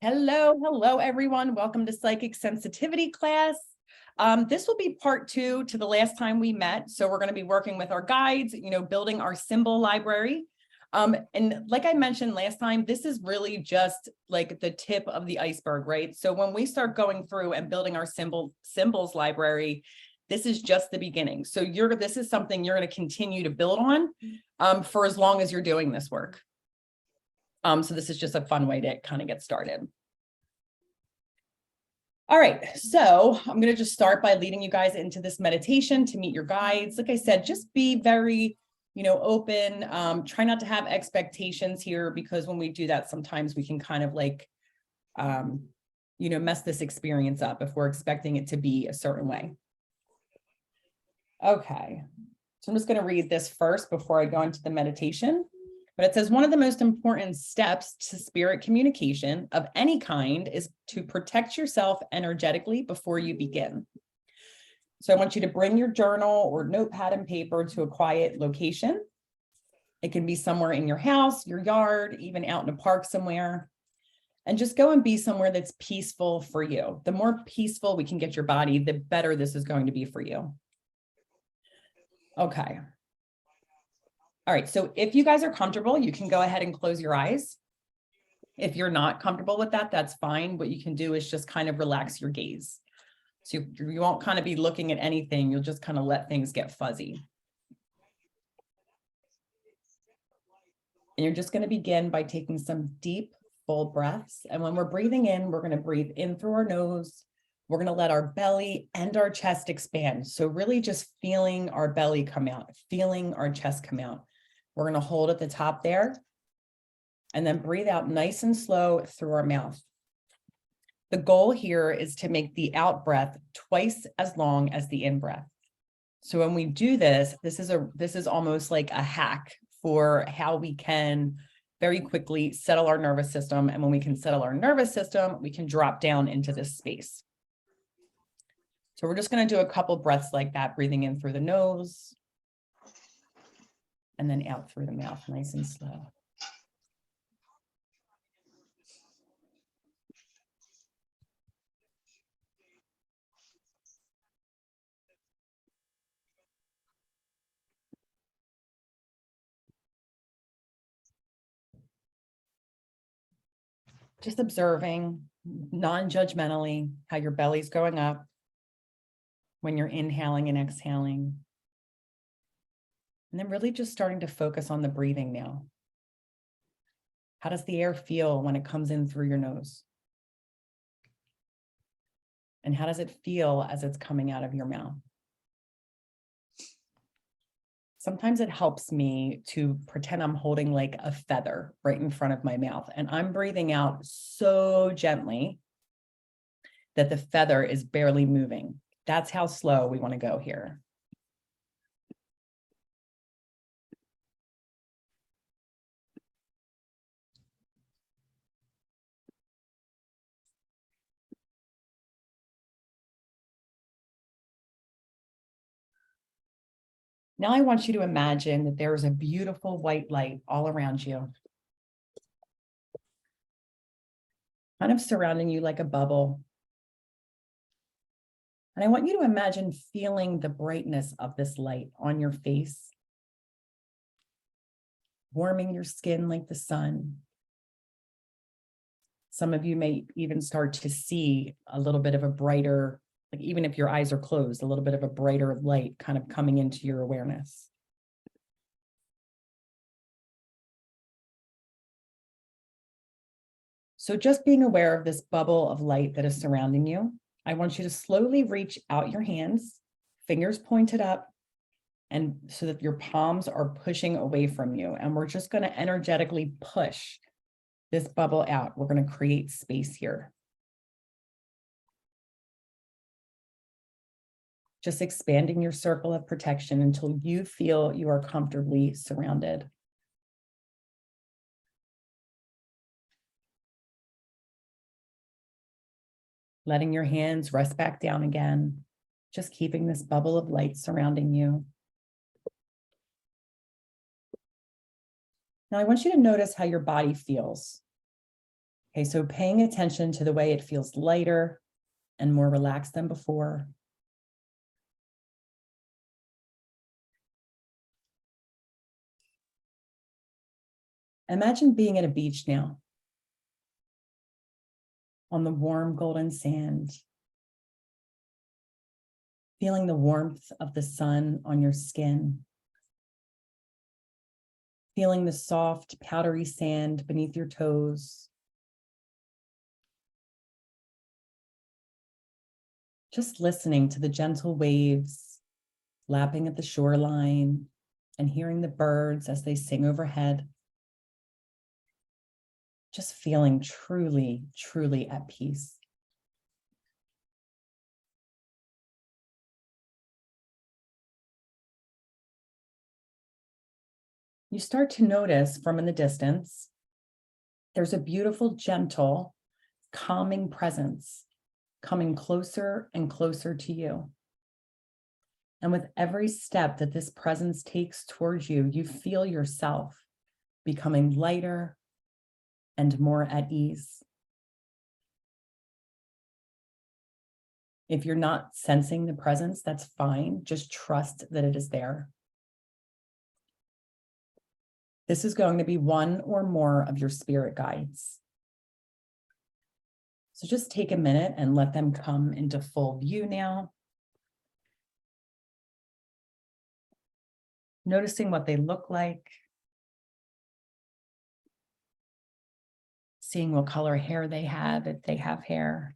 Hello, everyone. Welcome to Psychic Sensitivity class. This will be part 2 to the last time we met. So we're going to be working with our guides, building our symbol library. And like I mentioned last time, this is really just like the tip of the iceberg, right? So when we start going through and building our symbols library, this is just the beginning. So this is something you're going to continue to build on for as long as you're doing this work. So this is just a fun way to kind of get started. All right, so I'm going to just start by leading you guys into this meditation to meet your guides. Like I said, just be very, open. Try not to have expectations here, because when we do that, sometimes we can kind of like, mess this experience up if we're expecting it to be a certain way. Okay, so I'm just going to read this first before I go into the meditation. But it says, one of the most important steps to spirit communication of any kind is to protect yourself energetically before you begin. So I want you to bring your journal or notepad and paper to a quiet location. It can be somewhere in your house, your yard, even out in a park somewhere. And just go and be somewhere that's peaceful for you. The more peaceful we can get your body, the better this is going to be for you. Okay. All right, so if you guys are comfortable, you can go ahead and close your eyes. If you're not comfortable with that, that's fine. What you can do is just kind of relax your gaze. So you won't kind of be looking at anything. You'll just kind of let things get fuzzy. And you're just going to begin by taking some deep, full breaths. And when we're breathing in, we're going to breathe in through our nose. We're going to let our belly and our chest expand. So really just feeling our belly come out, feeling our chest come out. We're going to hold at the top there and then breathe out nice and slow through our mouth. The goal here is to make the out breath twice as long as the in breath. So when we do this, this is almost like a hack for how we can very quickly settle our nervous system. And when we can settle our nervous system, we can drop down into this space. So we're just going to do a couple breaths like that, breathing in through the nose and then out through the mouth, nice and slow. Just observing non-judgmentally how your belly's going up when you're inhaling and exhaling. And then really just starting to focus on the breathing now. How does the air feel when it comes in through your nose? And how does it feel as it's coming out of your mouth? Sometimes it helps me to pretend I'm holding like a feather right in front of my mouth, and I'm breathing out so gently that the feather is barely moving. That's how slow we want to go here. Now I want you to imagine that there is a beautiful white light all around you, kind of surrounding you like a bubble. And I want you to imagine feeling the brightness of this light on your face, warming your skin like the sun. Some of you may even start to see a little bit of a brighter, like even if your eyes are closed, a little bit of a brighter light kind of coming into your awareness. So just being aware of this bubble of light that is surrounding you, I want you to slowly reach out your hands, fingers pointed up, and so that your palms are pushing away from you. And we're just going to energetically push this bubble out. We're going to create space here. Just expanding your circle of protection until you feel you are comfortably surrounded. Letting your hands rest back down again, just keeping this bubble of light surrounding you. Now I want you to notice how your body feels. Okay, so paying attention to the way it feels lighter and more relaxed than before. Imagine being at a beach now on the warm golden sand, feeling the warmth of the sun on your skin, feeling the soft, powdery sand beneath your toes. Just listening to the gentle waves lapping at the shoreline and hearing the birds as they sing overhead. Just feeling truly, truly at peace. You start to notice from in the distance, there's a beautiful, gentle, calming presence coming closer and closer to you. And with every step that this presence takes towards you, you feel yourself becoming lighter and more at ease. If you're not sensing the presence, that's fine. Just trust that it is there. This is going to be one or more of your spirit guides. So just take a minute and let them come into full view now. Noticing what they look like. Seeing what color hair they have, if they have hair.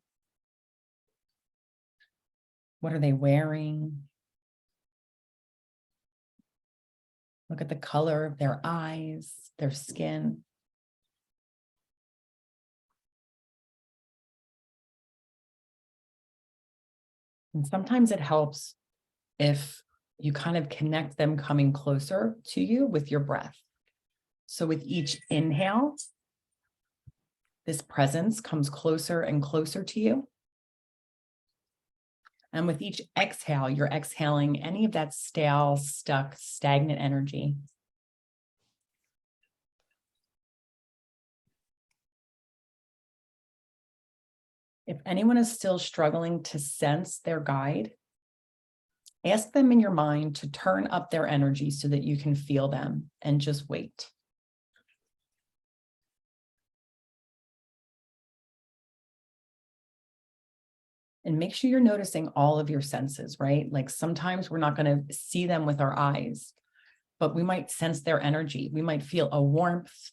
What are they wearing? Look at the color of their eyes, their skin. And sometimes it helps if you kind of connect them coming closer to you with your breath. So with each inhale, this presence comes closer and closer to you. And with each exhale, you're exhaling any of that stale, stuck, stagnant energy. If anyone is still struggling to sense their guide, ask them in your mind to turn up their energy so that you can feel them and just wait. And make sure you're noticing all of your senses, right? Like sometimes we're not going to see them with our eyes, but we might sense their energy. We might feel a warmth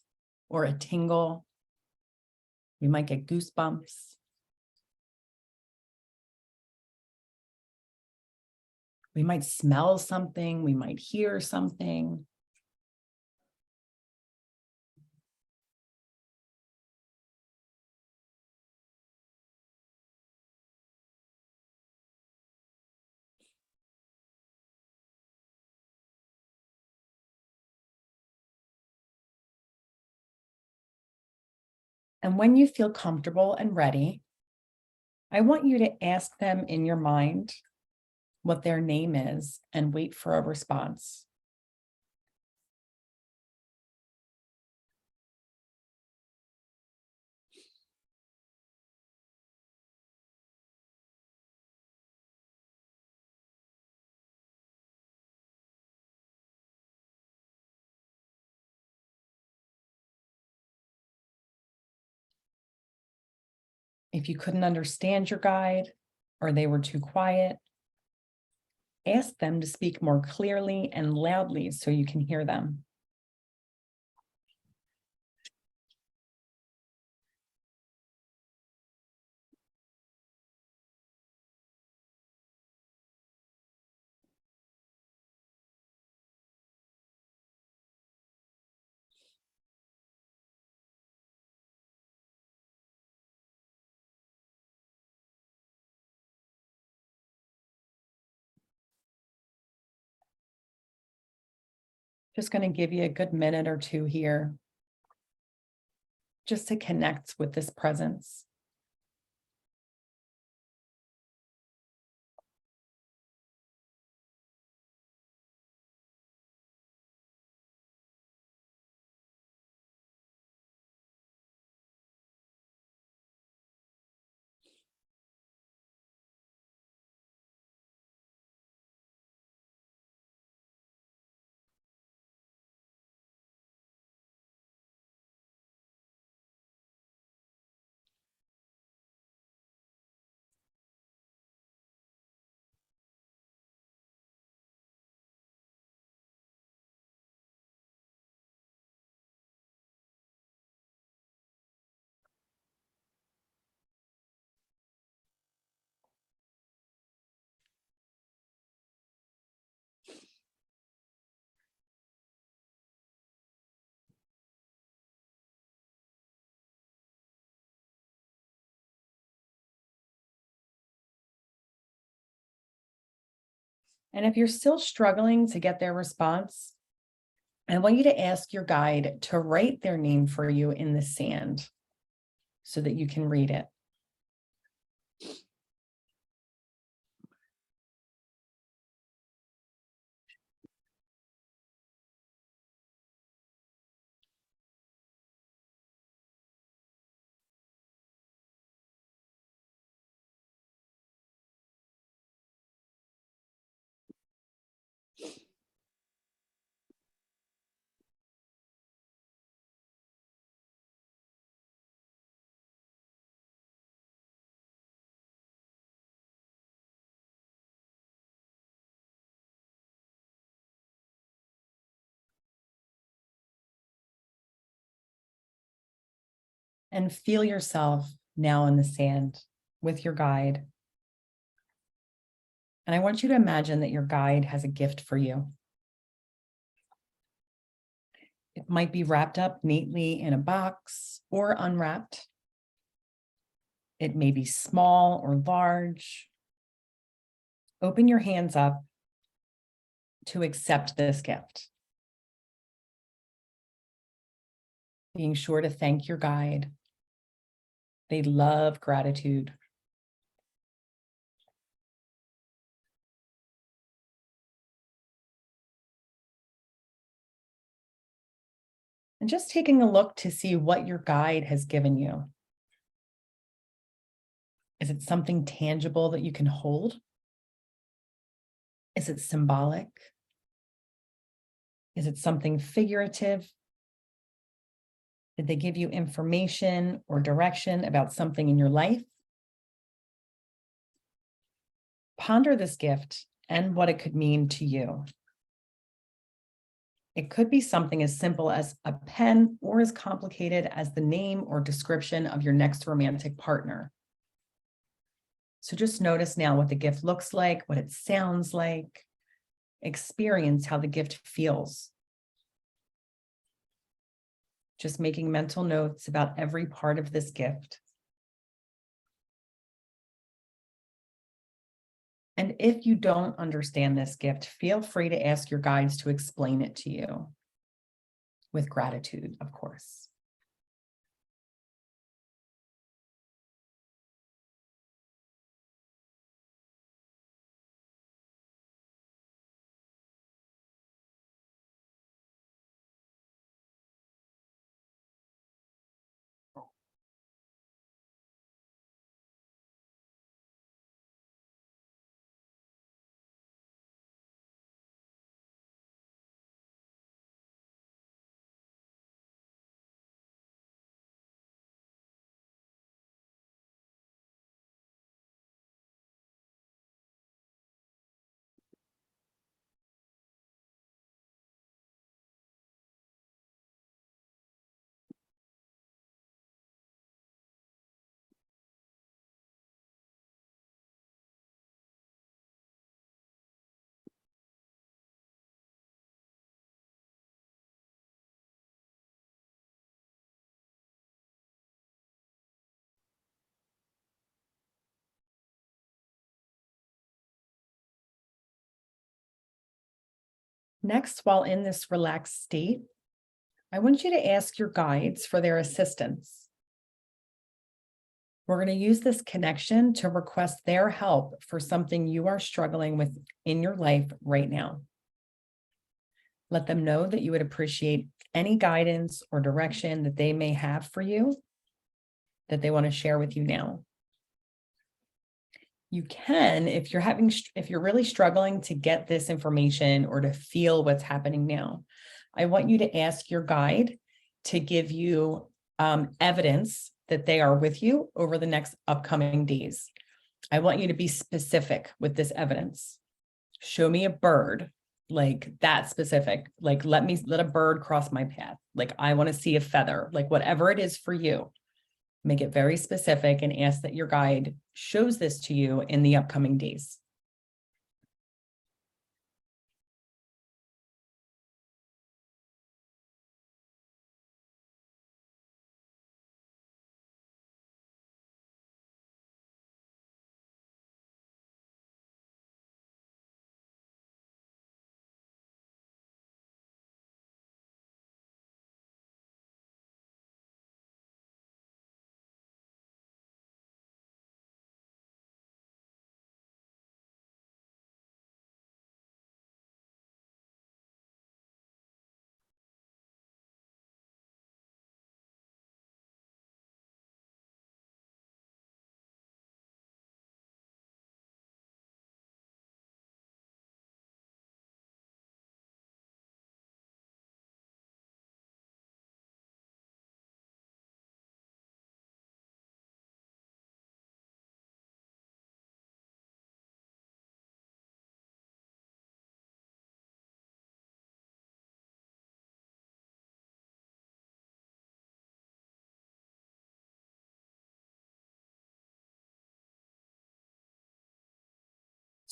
or a tingle. We might get goosebumps. We might smell something. We might hear something. And when you feel comfortable and ready, I want you to ask them in your mind what their name is and wait for a response. If you couldn't understand your guide or they were too quiet, ask them to speak more clearly and loudly so you can hear them. Just going to give you a good minute or two here just to connect with this presence. And if you're still struggling to get their response, I want you to ask your guide to write their name for you in the sand so that you can read it. And feel yourself now in the sand with your guide. And I want you to imagine that your guide has a gift for you. It might be wrapped up neatly in a box or unwrapped. It may be small or large. Open your hands up to accept this gift. Being sure to thank your guide. They love gratitude. And just taking a look to see what your guide has given you. Is it something tangible that you can hold? Is it symbolic? Is it something figurative? Did they give you information or direction about something in your life? Ponder this gift and what it could mean to you. It could be something as simple as a pen or as complicated as the name or description of your next romantic partner. So just notice now what the gift looks like, what it sounds like. Experience how the gift feels. Just making mental notes about every part of this gift. And if you don't understand this gift, feel free to ask your guides to explain it to you with gratitude, of course. Next, while in this relaxed state, I want you to ask your guides for their assistance. We're going to use this connection to request their help for something you are struggling with in your life right now. Let them know that you would appreciate any guidance or direction that they may have for you that they want to share with you now. You can, if you're really struggling to get this information or to feel what's happening now, I want you to ask your guide to give you evidence that they are with you over the next upcoming days. I want you to be specific with this evidence. Show me a bird, like that specific, like let a bird cross my path. Like I want to see a feather, like whatever it is for you. Make it very specific and ask that your guide shows this to you in the upcoming days.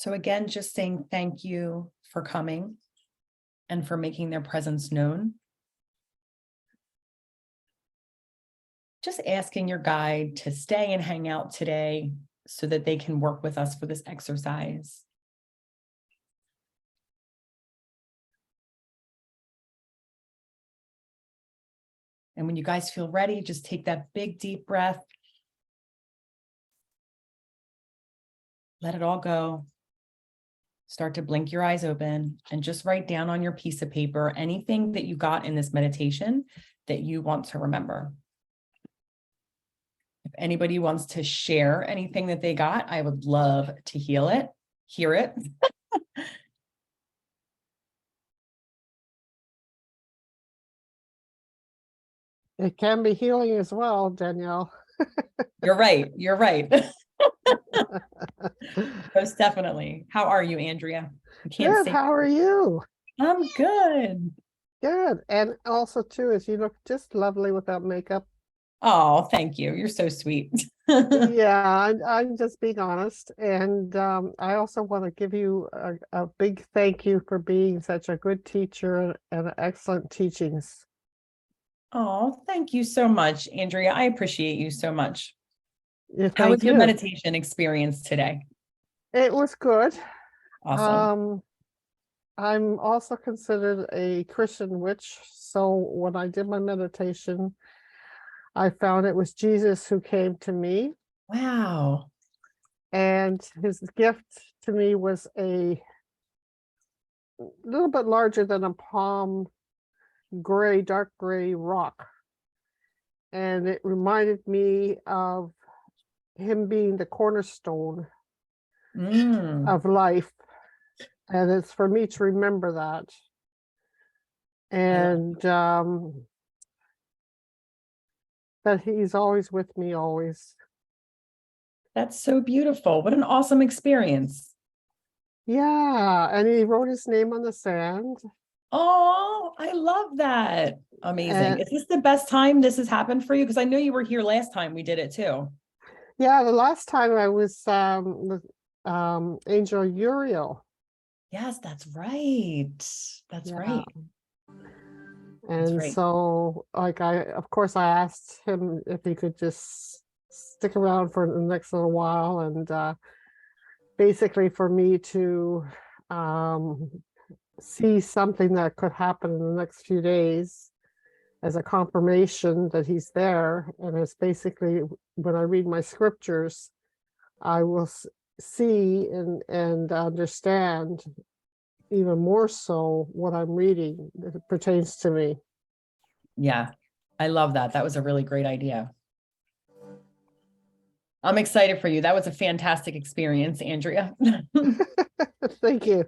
So again, just saying thank you for coming and for making their presence known. Just asking your guide to stay and hang out today so that they can work with us for this exercise. And when you guys feel ready, just take that big, deep breath. Let it all go. Start to blink your eyes open and just write down on your piece of paper anything that you got in this meditation that you want to remember. If anybody wants to share anything that they got, I would love to hear it. It can be healing as well, Danielle. You're right. You're right. Most definitely. How are you, Andrea? I can't Good. say. How are you? I'm good. Good. And also, too, is you look just lovely without makeup. Oh, thank you. You're so sweet. Yeah, I'm just being honest. And I also want to give you a big thank you for being such a good teacher and excellent teachings. Oh, thank you so much, Andrea. I appreciate you so much. Yeah, How was thank your you. meditation experience today? It was good. Awesome. I'm also considered a Christian witch. So when I did my meditation, I found it was Jesus who came to me, Wow. and his gift to me was a little bit larger than a palm gray, dark gray rock. And it reminded me of him being the cornerstone of life. And it's for me to remember that. And that he's always with me, always. That's so beautiful. What an awesome experience. Yeah. And he wrote his name on the sand. Oh, I love that. Amazing. And Is this the best time this has happened for you? Because I know you were here last time we did it too. yeah, the last time I was with Angel Uriel. Yes, that's right. That's Yeah. right. That's And right. so, like, of course, I asked him if he could just stick around for the next little while, and basically for me to um, see something that could happen in the next few days as a confirmation that he's there. And it's basically when I read my scriptures, I will see and understand even more so what I'm reading that it pertains to me. Yeah, I love that. That was a really great idea. I'm excited for you. That was a fantastic experience, Andrea. Thank you.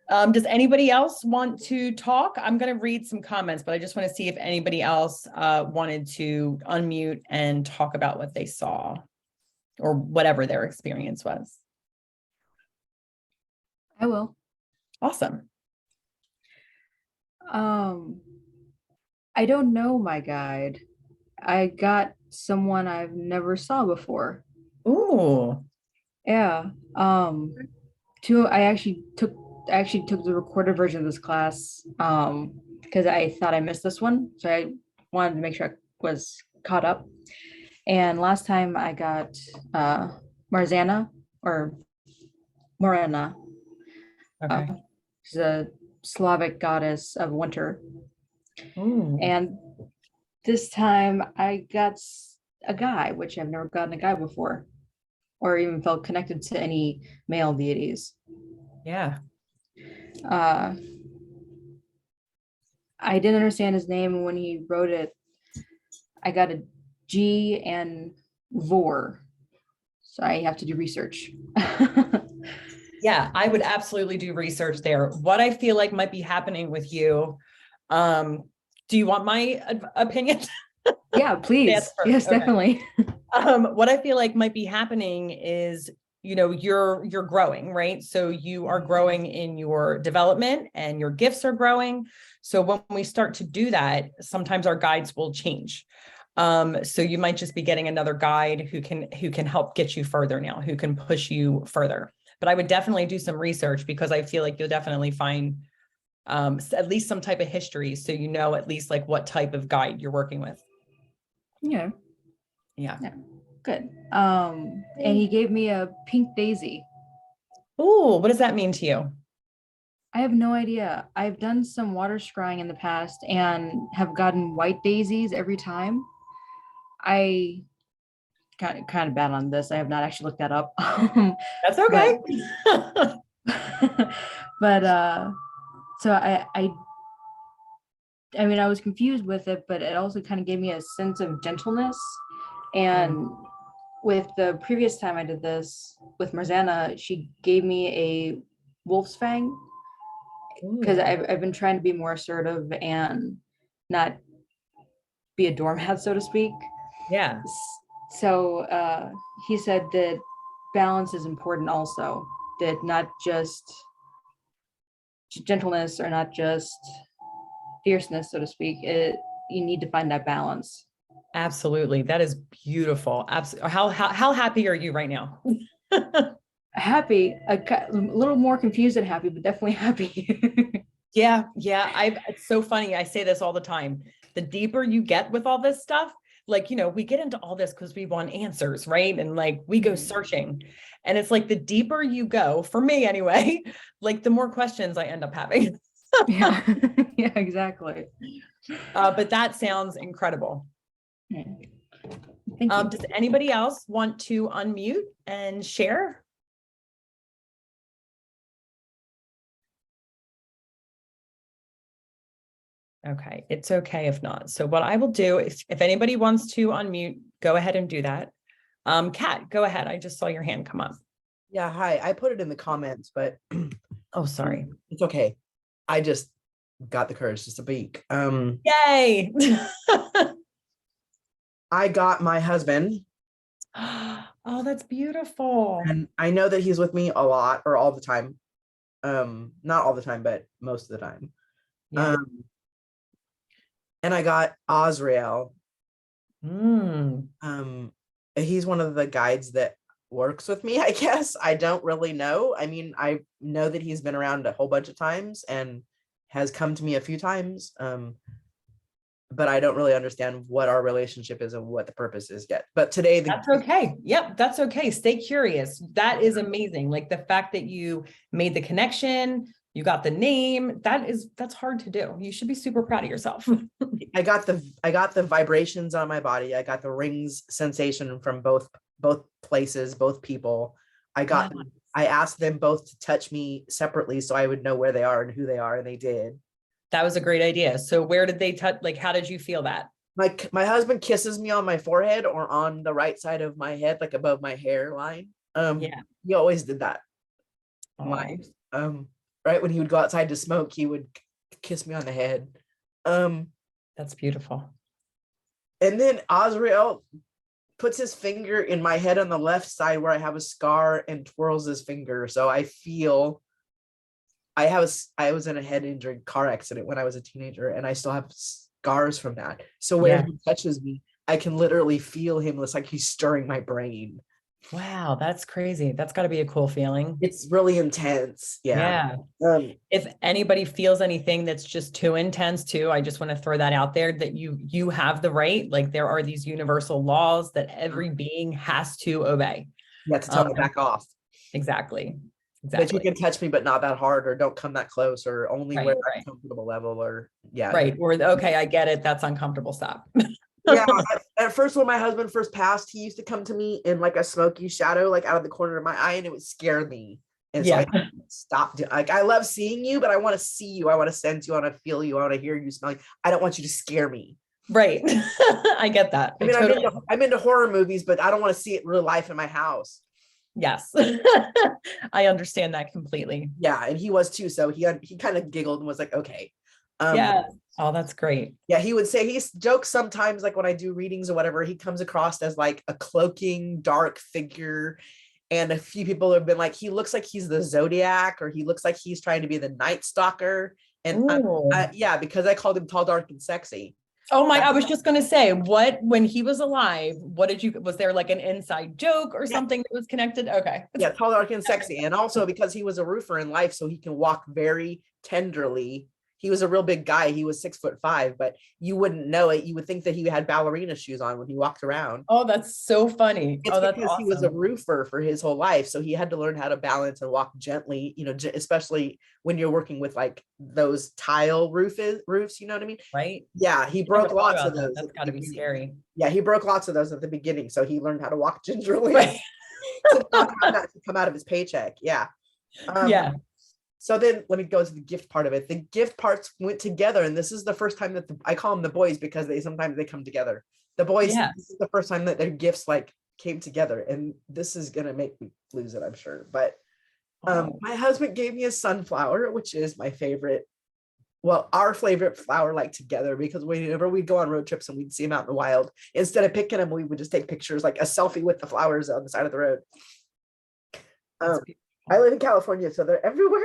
Does anybody else want to talk? I'm going to read some comments, but I just want to see if anybody else wanted to unmute and talk about what they saw or whatever their experience was. I will. Awesome. I don't know my guide. I got someone I've never saw before. Ooh. Yeah. I actually took the recorded version of this class because I thought I missed this one. So I wanted to make sure I was caught up. And last time I got Marzana or Morena. Okay. She's a Slavic goddess of winter. Ooh. And this time I got a guy, which I've never gotten a guy before, or even felt connected to any male deities. Yeah. I didn't understand his name when he wrote it. I got a G and Vor, so I have to do research. Yeah, I would absolutely do research there. What I feel like might be happening with you, do you want my opinion? Yeah, please. Yes, okay. Definitely. What I feel like might be happening is, you're growing, right? So you are growing in your development and your gifts are growing. So when we start to do that, sometimes our guides will change. So you might just be getting another guide who can help get you further now, who can push you further. but I would definitely do some research because I feel like you'll definitely find at least some type of history. So you know at least like what type of guide you're working with. Yeah. Yeah. Yeah. Good. And he gave me a pink daisy. Oh, what does that mean to you? I have no idea. I've done some water scrying in the past and have gotten white daisies every time. I kind of bad on this. I have not actually looked that up. That's but okay. but so I mean I was confused with it, but it also kind of gave me a sense of gentleness. And with the previous time I did this with Marzana, she gave me a wolf's fang because Ooh, I've been trying to be more assertive and not be a doormat, so to speak. yeah, So he said that balance is important also, that not just gentleness or not just fierceness, so to speak. You need to find that balance. absolutely. That is beautiful. Absolutely. How happy are you right now? Happy, a little more confused than happy, but definitely happy. Yeah, it's so funny. I say this all the time. The deeper you get with all this stuff, like, we get into all this because we want answers, right? And like we go searching. And it's like the deeper you go, for me anyway, like the more questions I end up having. Yeah, yeah, exactly. But that sounds incredible. Thank you. Does anybody else want to unmute and share? Okay, it's okay if not. So what I will do is if anybody wants to unmute, go ahead and do that. Kat, go ahead. I just saw your hand come up. Yeah, hi. I put it in the comments, but Oh, sorry. it's okay. I just got the courage to speak. Yay. I got my husband, Oh, that's beautiful. and I know that he's with me a lot or all the time. Not all the time, but most of the time. Yeah. And I got Osriel. Mm. He's one of the guides that works with me, I guess. I don't really know. I mean, I know that he's been around a whole bunch of times and has come to me a few times. But I don't really understand what our relationship is and what the purpose is yet. But today, That's okay. Yep, that's okay. Stay curious. That is amazing. Like the fact that you made the connection, you got the name, that's hard to do. You should be super proud of yourself. I got the vibrations on my body. I got the rings sensation from both places, both people. Yes. I asked them both to touch me separately so I would know where they are and who they are, and they did. That was a great idea. So where did they touch? Like, how did you feel that? My husband kisses me on my forehead or on the right side of my head, like above my hairline. Yeah. He always did that. Oh, Right when he would go outside to smoke, he would kiss me on the head. that's beautiful. And then Osriel puts his finger in my head on the left side where I have a scar and twirls his finger. So I feel I was in a head injury car accident when I was a teenager, and I still have scars from that. So where he touches me, I can literally feel him. It's like he's stirring my brain. Wow, that's crazy. That's got to be a cool feeling. It's really intense. Yeah. If anybody feels anything that's just too intense too, I just want to throw that out there that you have the right. Like there are these universal laws that every being has to obey. You have to tell me to back off. Exactly. But you can touch me, but not that hard, or don't come that close, or only where Right. I'm comfortable level, or yeah. Right. Or okay, I get it. That's uncomfortable. Stop. Yeah. At first, when my husband first passed, he used to come to me in like a smoky shadow, like out of the corner of my eye, and it would scare me. And so I stopped. Like I love seeing you, but I want to see you. I want to sense you. I want to feel you. I want to hear you, smell you. I don't want you to scare me. Right. I get that. I mean, I'm into horror movies, but I don't want to see it in real life in my house. Yes. I understand that completely. Yeah, and he was too. So he kind of giggled and was like, okay. Yeah. Oh, that's great. Yeah, he would say, he jokes sometimes, like when I do readings or whatever, he comes across as like a cloaking dark figure. And a few people have been like, he looks like he's the Zodiac, or he looks like he's trying to be the Night Stalker. And yeah, because I called him tall, dark, and sexy. Oh my, I was just gonna say, when he was alive, was there like an inside joke or something that was connected? Okay. Yeah, tall, dark, and sexy. And also because he was a roofer in life, so he can walk very tenderly. He was a real big guy. He was 6'5", but you wouldn't know it. You would think that he had ballerina shoes on when he walked around. Oh, that's so funny. It's Oh, that's because he was a awesome. roofer for his whole life. So he had to learn how to balance and walk gently, especially when you're working with like those tile roofs, you know what I mean? Right? Yeah, he I never broke thought lots about of that. those That's at the gotta be beginning. scary. Yeah, he broke lots of those at the beginning. So he learned how to walk gingerly Right. to not have that to come out of his paycheck. Yeah. Yeah. So then let me go to the gift part of it. The gift parts went together. And this is the first time that I call them the boys because sometimes they come together. The boys, Yes. this is the first time that their gifts like came together. And this is going to make me lose it, I'm sure. But Oh, my husband gave me a sunflower, which is my favorite. Well, our favorite flower, like together, because whenever we'd go on road trips and we'd see them out in the wild, instead of picking them, we would just take pictures, like a selfie with the flowers on the side of the road. that's Um, I live in California, so they're everywhere,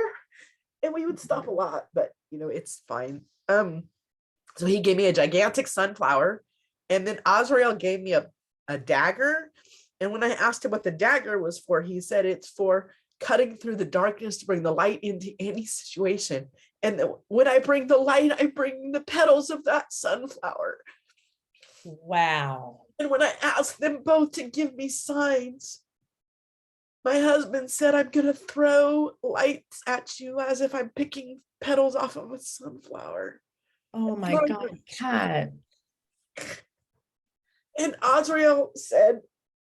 and we would stop a lot, but it's fine. So he gave me a gigantic sunflower, and then Azrael gave me a dagger. And when I asked him what the dagger was for, he said it's for cutting through the darkness to bring the light into any situation. And when I bring the light, I bring the petals of that sunflower. wow. And when I asked them both to give me signs, my husband said, I'm going to throw lights at you as if I'm picking petals off of a sunflower. Oh my God, Kat. And Azrael said,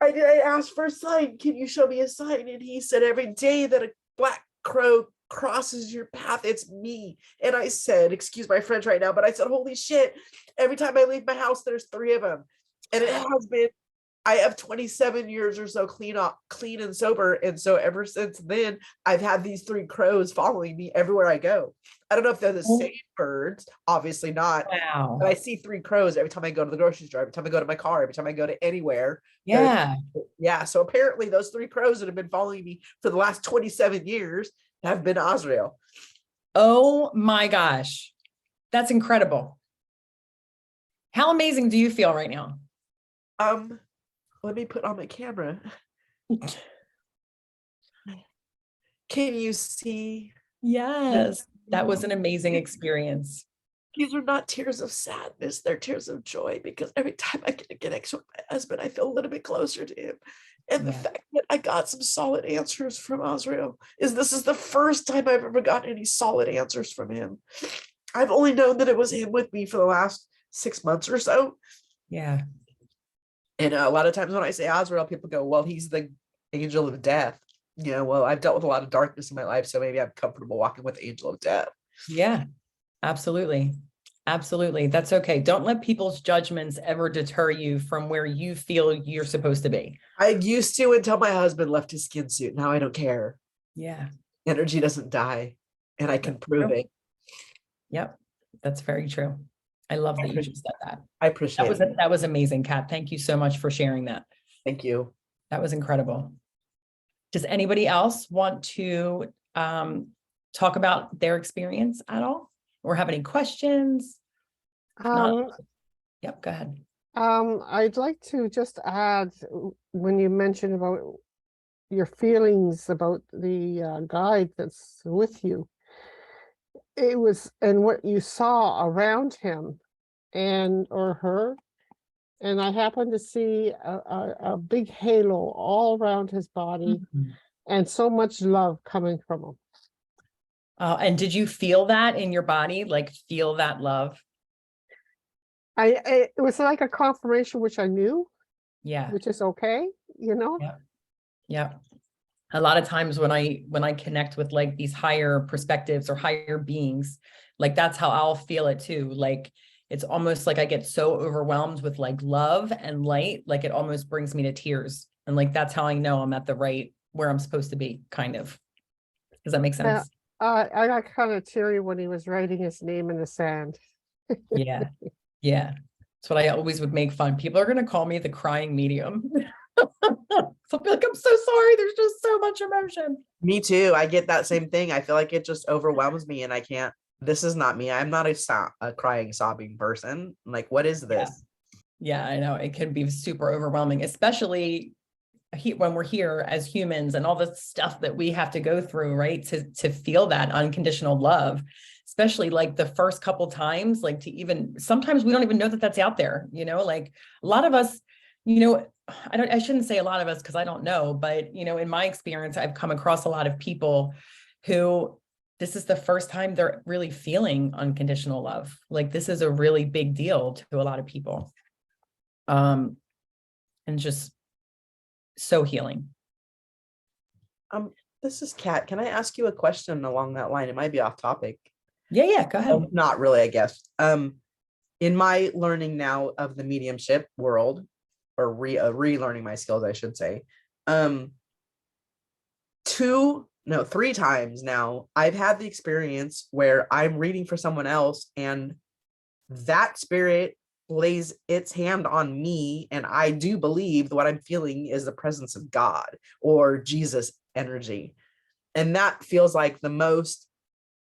I asked for a sign. Can you show me a sign? And he said, every day that a black crow crosses your path, it's me. And I said, excuse my French right now, but I said, holy shit. Every time I leave my house, there's 3 of them. And it has been, I have 27 years or so clean and sober. And so ever since then, I've had these 3 crows following me everywhere I go. I don't know if they're the same birds, obviously not. Wow. But I see 3 crows every time I go to the grocery store, every time I go to my car, every time I go to anywhere. Yeah. Yeah. So apparently those 3 crows that have been following me for the last 27 years have been Azrael. Oh my gosh. That's incredible. How amazing do you feel right now? Let me put on my camera. Can you see? Yes. That was an amazing experience. These are not tears of sadness, they're tears of joy, because every time I get a connection with my husband, I feel a little bit closer to him. And the Yeah. fact that I got some solid answers from Azrael this is the first time I've ever gotten any solid answers from him. I've only known that it was him with me for the last 6 months or so. Yeah. And a lot of times when I say Azrael, people go, well, he's the angel of death. Well, I've dealt with a lot of darkness in my life, so maybe I'm comfortable walking with the angel of death. Yeah. Absolutely. Absolutely. That's okay. Don't let people's judgments ever deter you from where you feel you're supposed to be. I used to until my husband left his skin suit. Now I don't care. Yeah. Energy doesn't die, and I can That's prove true. it. Yep. That's very true. I love that you just said that. I appreciate it. That was amazing, Kat. Thank you so much for sharing that. Thank you. That was incredible. Does anybody else want to talk about their experience at all or have any questions? Not, yep, go ahead. I'd like to just add, when you mentioned about your feelings about the guide that's with you, it was, and what you saw around him and or her, and I happened to see a big halo all around his body and so much love coming from him. And did you feel that in your body? Like feel that love? It was like a confirmation, which I knew, Yeah. which is okay, Yeah. Yeah. A lot of times when I connect with like these higher perspectives or higher beings, like that's how I'll feel it too. Like it's almost like I get so overwhelmed with like love and light, like it almost brings me to tears. And like that's how I know I'm at the right where I'm supposed to be, kind of. Does that make sense? I got kind of teary when he was writing his name in the sand. Yeah. Yeah. That's what I always would make fun. People are going to call me the crying medium. So I'll be like, I'm so sorry. There's just so much emotion. Me too. I get that same thing. I feel like it just overwhelms me and I can't this is not me. I'm not a crying, sobbing person. Like, what is Yeah. this? Yeah, I know it can be super overwhelming, especially when we're here as humans and all the stuff that we have to go through, right? To feel that unconditional love, especially like the first couple times, like to even, sometimes we don't even know that that's out there, like a lot of us, I shouldn't say a lot of us because I don't know, but in my experience, I've come across a lot of people who this is the first time they're really feeling unconditional love. Like this is a really big deal to a lot of people. And just so healing. This is Kat. Can I ask you a question along that line? It might be off topic. Yeah, go ahead. Not really, I guess. In my learning now of the mediumship world, or relearning my skills, I should say, 3 times now, I've had the experience where I'm reading for someone else and that spirit lays its hand on me, and I do believe what I'm feeling is the presence of God or Jesus energy. And that feels like the most,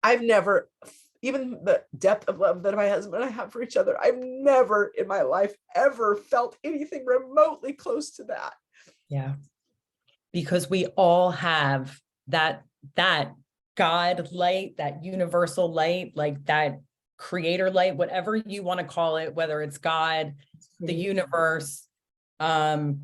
I've never, even the depth of love that my husband and I have for each other, I've never in my life ever felt anything remotely close to that. Yeah. Because we all have that God light, that universal light, like that creator light, whatever you want to call it, whether it's God, the universe. Oh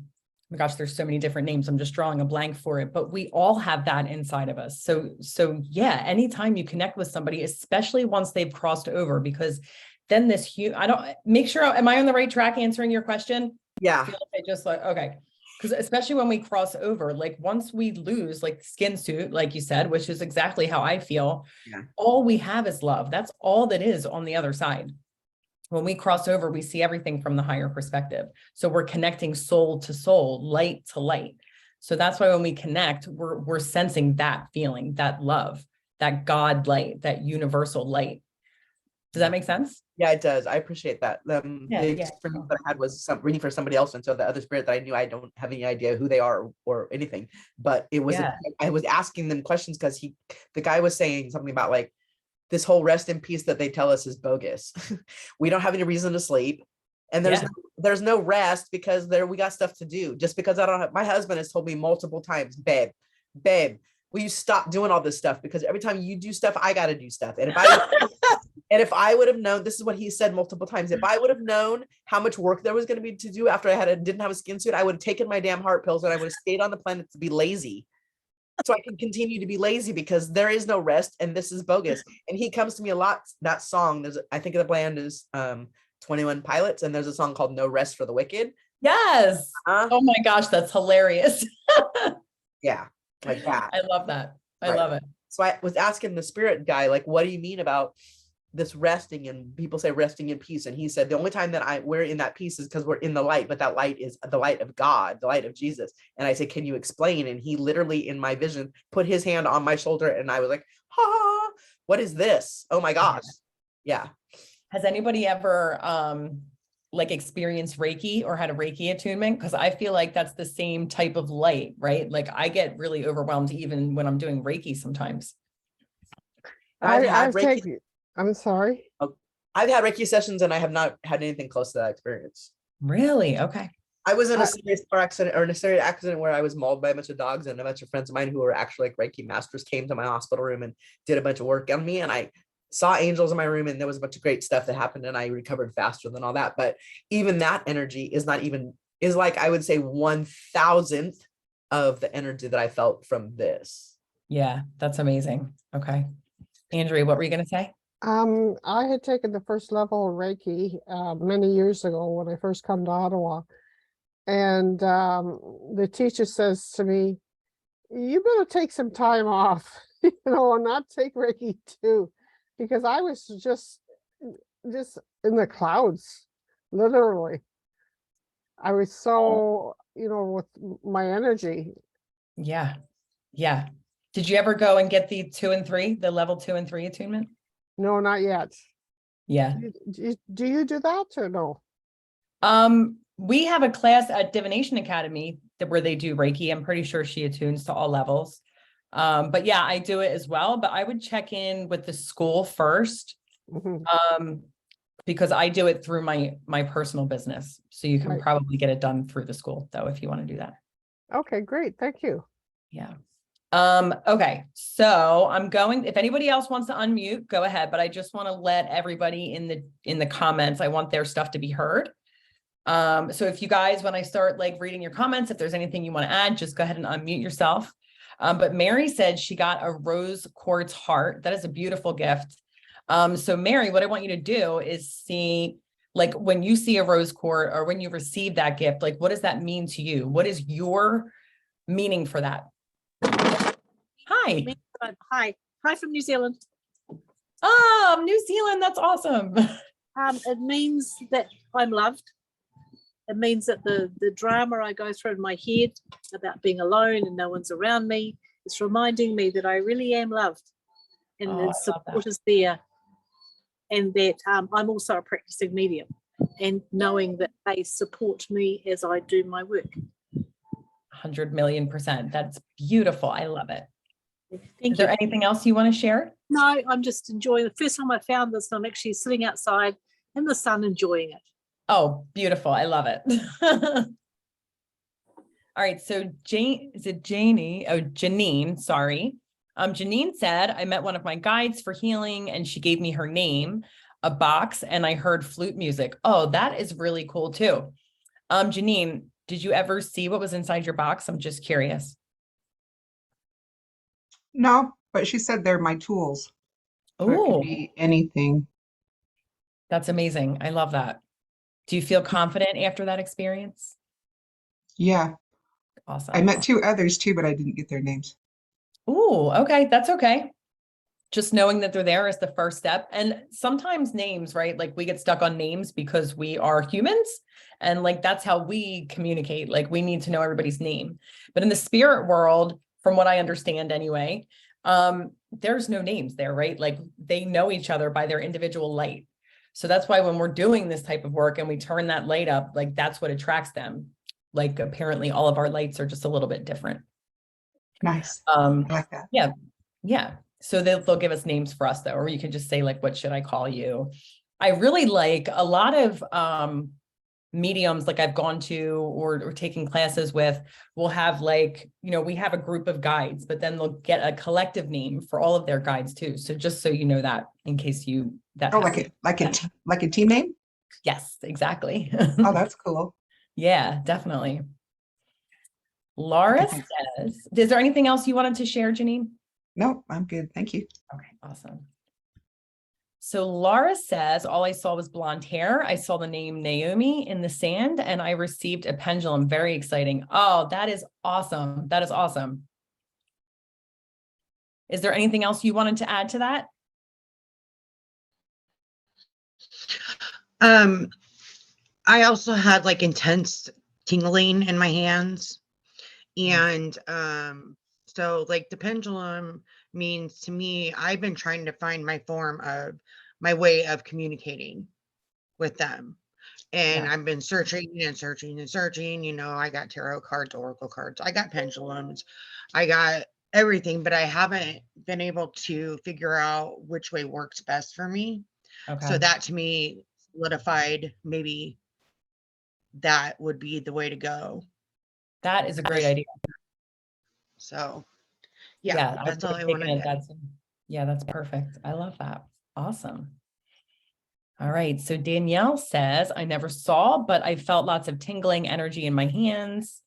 my gosh, there's so many different names. I'm just drawing a blank for it, but we all have that inside of us. So yeah, anytime you connect with somebody, especially once they've crossed over, because then I don't make sure, am I on the right track answering your question? Yeah. I feel like I just okay. Because especially when we cross over, like once we lose like skin suit, like you said, which is exactly how I feel, all we have is love. That's all that is on the other side. When we cross over, we see everything from the higher perspective. So we're connecting soul to soul, light to light. So that's why when we connect, we're sensing that feeling, that love, that God light, that universal light. Does that make sense? Yeah, it does. I appreciate that. The experience that I had was reading for somebody else, and so the other spirit that I knew, I don't have any idea who they are or anything, but it was I was asking them questions because the guy was saying something about like this whole rest in peace that they tell us is bogus. We don't have any reason to sleep, and there's no rest because we got stuff to do. Just because I don't have, my husband has told me multiple times, babe, will you stop doing all this stuff? Because every time you do stuff, I got to do stuff. And if I would have known, this is what he said multiple times, if I would have known how much work there was going to be to do after didn't have a skin suit, I would have taken my damn heart pills and I would have stayed on the planet to be lazy. So I can continue to be lazy because there is no rest and this is bogus. And he comes to me a lot. That song, I think the band is 21 Pilots, and there's a song called No Rest for the Wicked. Yes. Oh my gosh, that's hilarious. Yeah, like that. I love that. I love it. So I was asking the spirit guy, like, what do you mean about this resting? And people say resting in peace. And he said, the only time that we're in that peace is because we're in the light, but that light is the light of God, the light of Jesus. And I said, can you explain? And he literally in my vision put his hand on my shoulder and I was like, ha, what is this? Oh my gosh. Yeah. Has anybody ever like experienced Reiki or had a Reiki attunement? Because I feel like that's the same type of light, right? Like I get really overwhelmed even when I'm doing Reiki sometimes. I'm sorry. I've had Reiki sessions and I have not had anything close to that experience. Really? Okay. I was in a serious car accident or in a serious accident where I was mauled by a bunch of dogs, and a bunch of friends of mine who were actually like Reiki masters came to my hospital room and did a bunch of work on me. And I saw angels in my room, and there was a bunch of great stuff that happened, and I recovered faster than all that. But even that energy is like, I would say 1,000th of the energy that I felt from this. Yeah, that's amazing. Okay. Andrea, what were you going to say? I had taken the first level of Reiki many years ago when I first come to Ottawa. And the teacher says to me, you better take some time off, and not take Reiki too, because I was just in the clouds, literally. I was so, with my energy. Yeah. Yeah. Did you ever go and get the 2 and 3, the level 2 and 3 attunement? No, not yet. Yeah. Do you do that or no? We have a class at Divination Academy where they do Reiki. I'm pretty sure she attunes to all levels. But yeah, I do it as well, but I would check in with the school first. Mhm. Because I do it through my personal business. So you can Right. probably get it done through the school though, if you want to do that. Okay, great. Thank you. Yeah. Okay. So I'm going, if anybody else wants to unmute, go ahead, but I just want to let everybody in the comments, I want their stuff to be heard. So if you guys, when I start like reading your comments, if there's anything you want to add, just go ahead and unmute yourself. But Mary said she got a rose quartz heart. That is a beautiful gift. So Mary, what I want you to do is see, like when you see a rose quartz or when you receive that gift, like what does that mean to you? What is your meaning for that? Hi. Hi from New Zealand. Oh, New Zealand. That's awesome. It means that I'm loved. It means that the drama I go through in my head about being alone and no one's around me, it's reminding me that I really am loved, and Oh, I the love support that. is there, and that I'm also a practicing medium, and knowing that they support me as I do my work. 100,000,000%. That's beautiful. I love it. Thank Is there you. anything else you want to share? No, I'm just enjoying. The first time I found this, I'm actually sitting outside in the sun enjoying it. Oh, beautiful. I love it. All right. So is it Janie? Oh, Janine, sorry. Janine said, I met one of my guides for healing and she gave me her name, a box, and I heard flute music. Oh, that is really cool too. Janine, did you ever see what was inside your box? I'm just curious. No, but she said they're my tools. So it could Oh, be anything. that's amazing. I love that. Do you feel confident after that experience? Yeah. Awesome. I met two others too, but I didn't get their names. Oh, okay. That's okay. Just knowing that they're there is the first step. And sometimes names, right? Like we get stuck on names because we are humans and like that's how we communicate. Like we need to know everybody's name. But in the spirit world, from what I understand anyway, there's no names there, right? Like they know each other by their individual light. So that's why when we're doing this type of work and we turn that light up, like that's what attracts them. Like apparently all of our lights are just a little bit different. Nice. I like that. Yeah. Yeah. So they'll give us names for us though, or you can just say like, what should I call you? I really like a lot of mediums like I've gone to or taking classes with will have like, you know, we have a group of guides, but then they'll get a collective name for all of their guides too. So just so you know that in case that Oh, happens. like a team name? Yes, exactly. Oh, that's cool. Yeah, definitely. Laura Okay. says, is there anything else you wanted to share, Janine? No, I'm good. Thank you. Okay, awesome. So Laura says, all I saw was blonde hair. I saw the name Naomi in the sand and I received a pendulum. Very exciting. Oh, that is awesome. That is awesome. Is there anything else you wanted to add to that? I also had like intense tingling in my hands. And so like the pendulum means to me, I've been trying to find my way of communicating with them. And Yeah. I've been searching and searching and searching, you know, I got tarot cards, oracle cards, I got pendulums, I got everything, but I haven't been able to figure out which way works best for me. Okay. So that to me solidified maybe that would be the way to go. That is a great idea. So Yeah, that's all I taken wanted it. to. That's perfect. I love that. Awesome. All right. So Danielle says, I never saw, but I felt lots of tingling energy in my hands.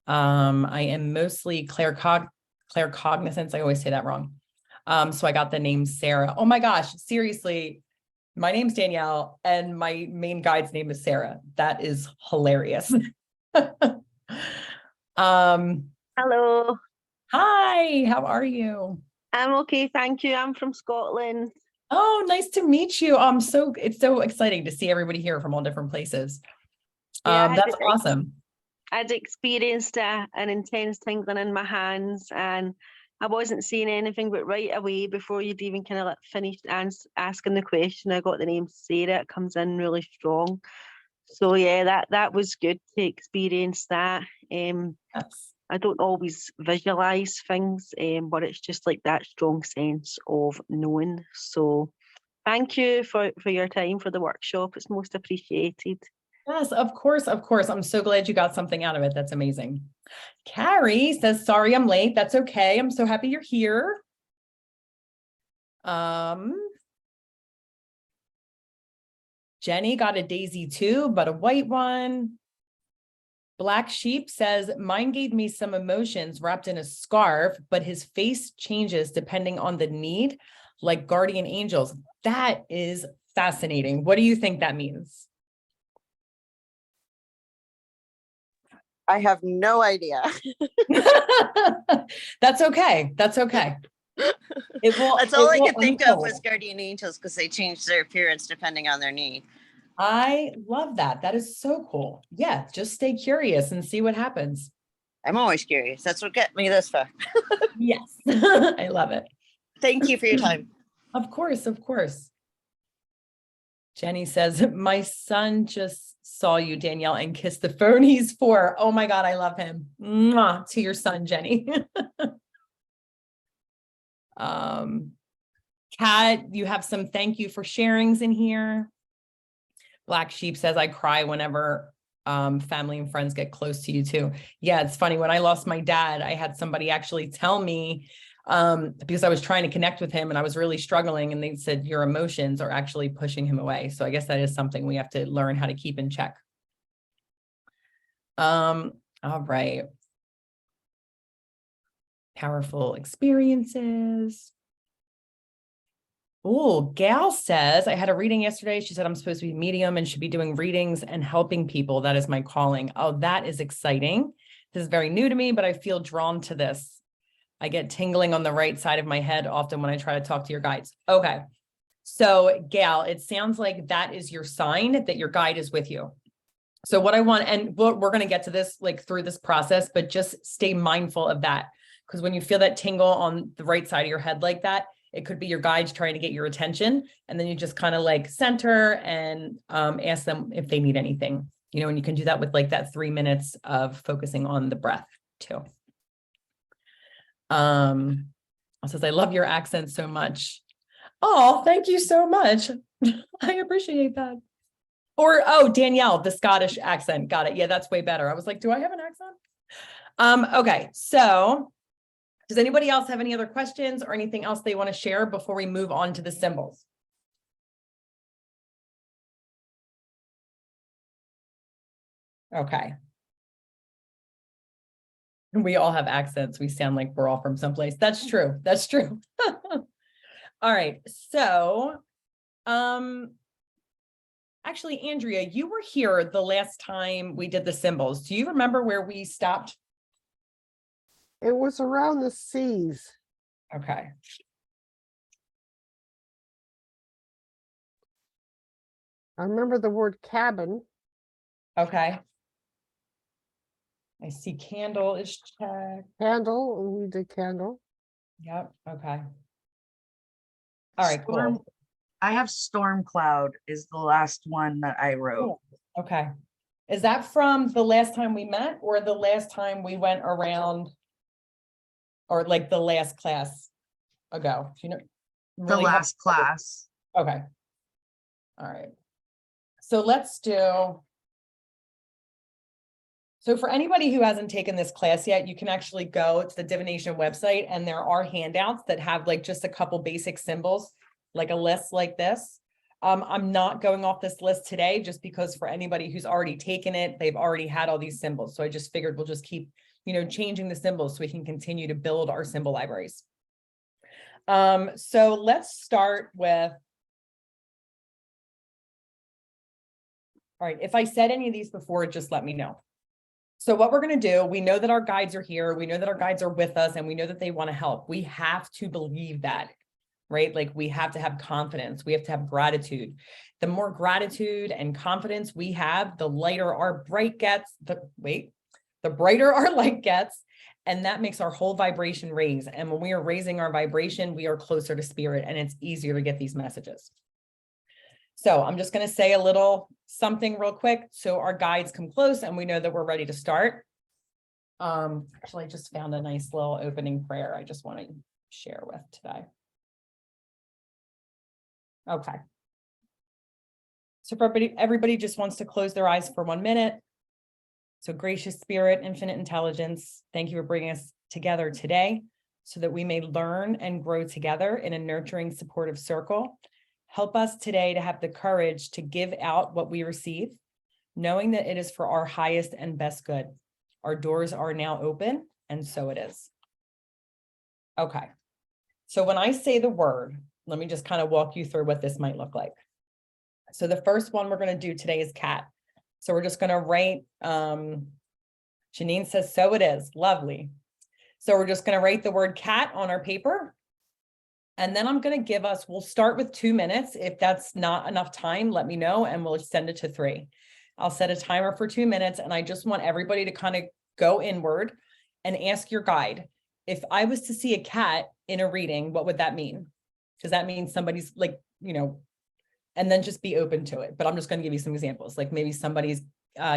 I am mostly claircognizance. I always say that wrong. So I got the name Sarah. Oh my gosh, seriously. My name's Danielle and my main guide's name is Sarah. That is hilarious. Hello, Hi, how are you? I'm okay, thank you. I'm from Scotland. Oh, nice to meet you. It's so exciting to see everybody here from all different places. Yeah, That's awesome. I'd experienced an intense tingling in my hands, and I wasn't seeing anything, but right away, before you'd even kind of like finished asking the question, I got the name Sarah. It comes in really strong. So yeah, that was good to experience that. Yes. I don't always visualize things, but it's just like that strong sense of knowing. So thank you for your time for the workshop. It's most appreciated. Yes, of course, of course. I'm so glad you got something out of it. That's amazing. Carrie says, sorry, I'm late. That's okay. I'm so happy you're here. Jenny got a daisy too, but a white one. Black Sheep says, mine gave me some emotions wrapped in a scarf, but his face changes depending on the need, like guardian angels. That is fascinating. What do you think that means? I have no idea. That's okay. That's okay. It will. That's all I will could think of was unfold. guardian angels because they change their appearance depending on their need. I love that. That is so cool. Yeah, just stay curious and see what happens. I'm always curious. That's what got me this far. Yes, I love it. Thank you for your time. Of course, of course. Jenny says, my son just saw you, Danielle, and kissed the phone he's 4. Oh my God, I love him. Mwah, to your son, Jenny. Kat, you have some thank you for sharings in here. Black Sheep says, I cry whenever family and friends get close to you too. Yeah, it's funny. When I lost my dad, I had somebody actually tell me, because I was trying to connect with him and I was really struggling, and they said, your emotions are actually pushing him away. So I guess that is something we have to learn how to keep in check. All right. Powerful experiences. Oh, Gal says, I had a reading yesterday. She said, I'm supposed to be medium and should be doing readings and helping people. That is my calling. Oh, that is exciting. This is very new to me, but I feel drawn to this. I get tingling on the right side of my head often when I try to talk to your guides. Okay. So Gal, it sounds like that is your sign that your guide is with you. So what I want, and we're going to get to this like through this process, but just stay mindful of that. Because when you feel that tingle on the right side of your head like that, it could be your guides trying to get your attention. And then you just kind of like center and ask them if they need anything, you know, and you can do that with like that 3 minutes of focusing on the breath too. Says, I love your accent so much. Oh, thank you so much. I appreciate that. Or, oh, Danielle, the Scottish accent. Got it. Yeah, that's way better. I was like, do I have an accent? Okay, so does anybody else have any other questions or anything else they want to share before we move on to the symbols? Okay. We all have accents. We sound like we're all from someplace. That's true. That's true. All right. So, actually, Andrea, you were here the last time we did the symbols. Do you remember where we stopped? It was around the seas. Okay. I remember the word cabin. Okay. I see candle is checked. Candle, we did candle. Yep. Okay. All right, Storm, cool. I have storm cloud is the last one that I wrote. Cool. Okay. Is that from the last time we met or the last time we went around, or like the last class ago? Do you know? The last class. Okay. All right. So let's do. So for anybody who hasn't taken this class yet, you can actually go to the divination website and there are handouts that have like just a couple basic symbols, like a list like this. I'm not going off this list today just because for anybody who's already taken it, they've already had all these symbols. So I just figured we'll just keep, you know, changing the symbols so we can continue to build our symbol libraries. So let's start with. All right, if I said any of these before, just let me know. So what we're going to do, we know that our guides are here. We know that our guides are with us and we know that they want to help. We have to believe that, right? Like we have to have confidence. We have to have gratitude. The more gratitude and confidence we have, the lighter our bright gets, the brighter our light gets. And that makes our whole vibration raise. And when we are raising our vibration, we are closer to spirit and it's easier to get these messages. So I'm just going to say a little something real quick. So our guides come close and we know that we're ready to start. Actually, I just found a nice little opening prayer I just want to share with today. Okay. So for everybody just wants to close their eyes for 1 minute. So gracious spirit, infinite intelligence, thank you for bringing us together today so that we may learn and grow together in a nurturing, supportive circle. Help us today to have the courage to give out what we receive, knowing that it is for our highest and best good. Our doors are now open, and so it is. Okay. So when I say the word, let me just kind of walk you through what this might look like. So the first one we're going to do today is cat. So we're just going to write, Janine says, so it is. Lovely. So we're just going to write the word cat on our paper. And then I'm going to give us, we'll start with 2 minutes. If that's not enough time, let me know and we'll extend it to 3. I'll set a timer for 2 minutes. And I just want everybody to kind of go inward and ask your guide. If I was to see a cat in a reading, what would that mean? Does that mean somebody's like, you know, and then just be open to it. But I'm just going to give you some examples, like maybe somebody's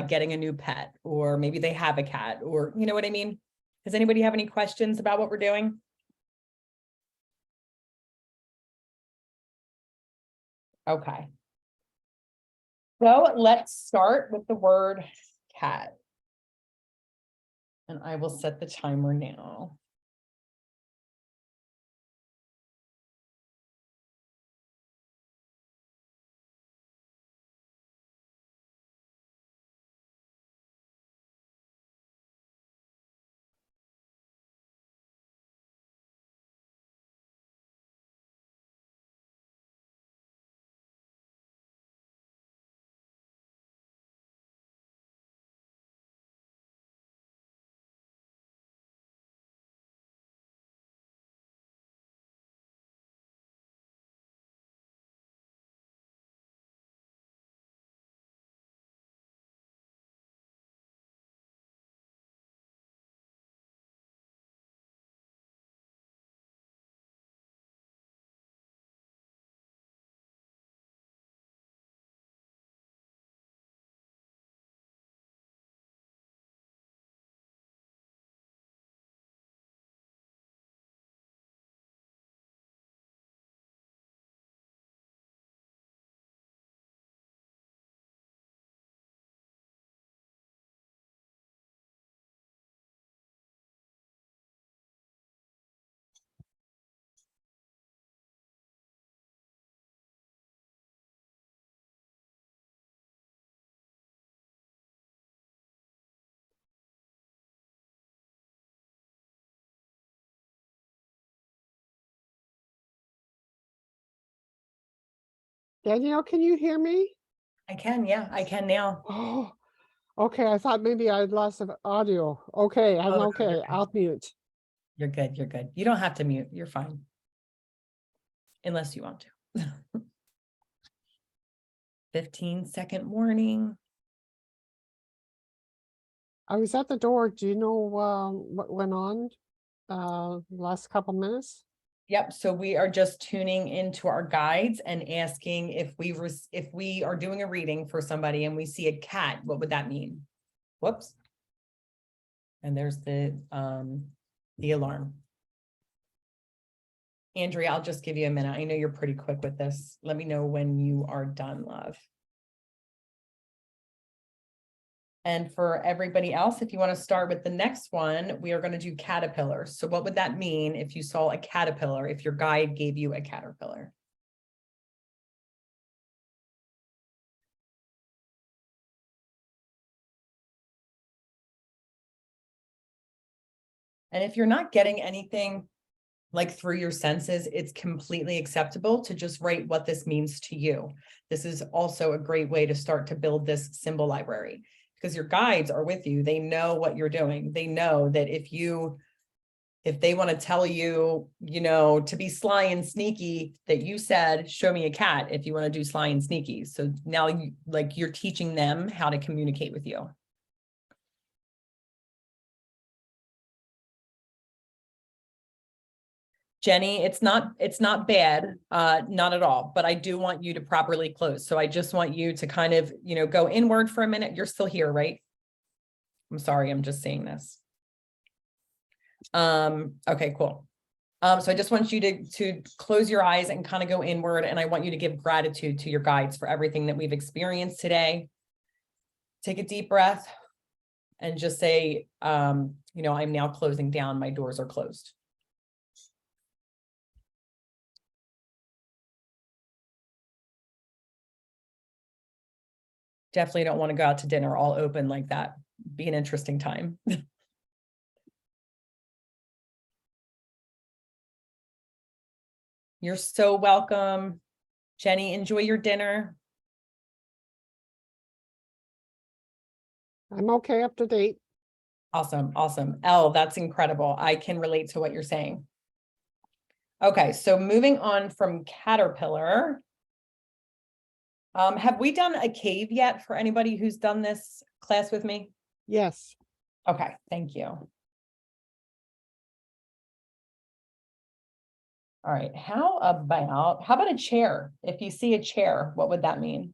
getting a new pet, or maybe they have a cat, or you know what I mean? Does anybody have any questions about what we're doing? Okay. So let's start with the word cat. And I will set the timer now. Danielle, can you hear me? I can, yeah, I can now. Oh, okay. I thought maybe I'd lost the audio. Okay, I'm Oh, no, okay. you're good. I'll mute. You're good, you're good. You don't have to mute, you're fine. Unless you want to. 15-second warning. I was at the door. Do you know what went on last couple minutes? Yep, so we are just tuning into our guides and asking if we are doing a reading for somebody and we see a cat, what would that mean? Whoops. And there's the alarm. Andrea, I'll just give you a minute. I know you're pretty quick with this. Let me know when you are done, love. And for everybody else, if you want to start with the next one, we are going to do caterpillars. So what would that mean if you saw a caterpillar, if your guide gave you a caterpillar? And if you're not getting anything like through your senses, it's completely acceptable to just write what this means to you. This is also a great way to start to build this symbol library, because your guides are with you. They know what you're doing. They know that if they want to tell you, you know, to be sly and sneaky, that you said, show me a cat if you want to do sly and sneaky. So now you're teaching them how to communicate with you. Jenny, it's not bad, not at all, but I do want you to properly close. So I just want you to kind of, you know, go inward for a minute. You're still here, right? I'm sorry, I'm just saying this. Okay, cool. So I just want you to close your eyes and kind of go inward, and I want you to give gratitude to your guides for everything that we've experienced today. Take a deep breath and just say, I'm now closing down. My doors are closed. Definitely don't want to go out to dinner all open like that. Be an interesting time. You're so welcome. Jenny, enjoy your dinner. I'm okay up to date. Awesome. Awesome. Elle, that's incredible. I can relate to what you're saying. Okay, so moving on from Caterpillar. Have we done a cave yet for anybody who's done this class with me? Yes. Okay, thank you. All right, how about a chair? If you see a chair, what would that mean?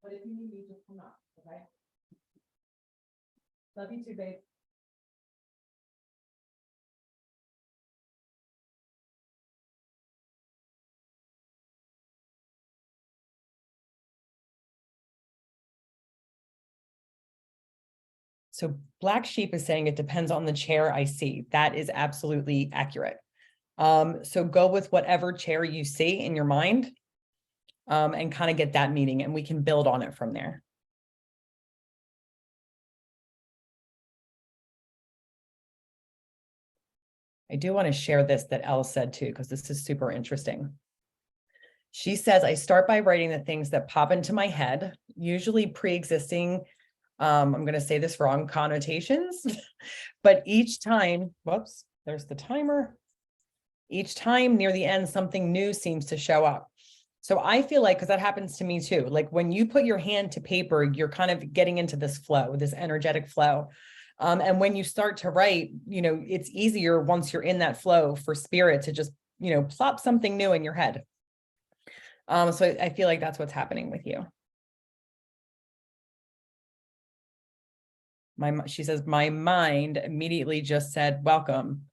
But if you need me, just come up, okay? Love you too, babe. So Black Sheep is saying it depends on the chair I see. That is absolutely accurate. So go with whatever chair you see in your mind, and kind of get that meaning, and we can build on it from there. I do want to share this that Elle said too, because this is super interesting. She says, I start by writing the things that pop into my head, usually pre-existing, I'm going to say this wrong, connotations, but each time, whoops, there's the timer. Each time near the end, something new seems to show up. So I feel like, because that happens to me too, like when you put your hand to paper, you're kind of getting into this flow, this energetic flow. And when you start to write, it's easier once you're in that flow for spirit to just, plop something new in your head. So I feel like that's what's happening with you. She says, my mind immediately just said, welcome,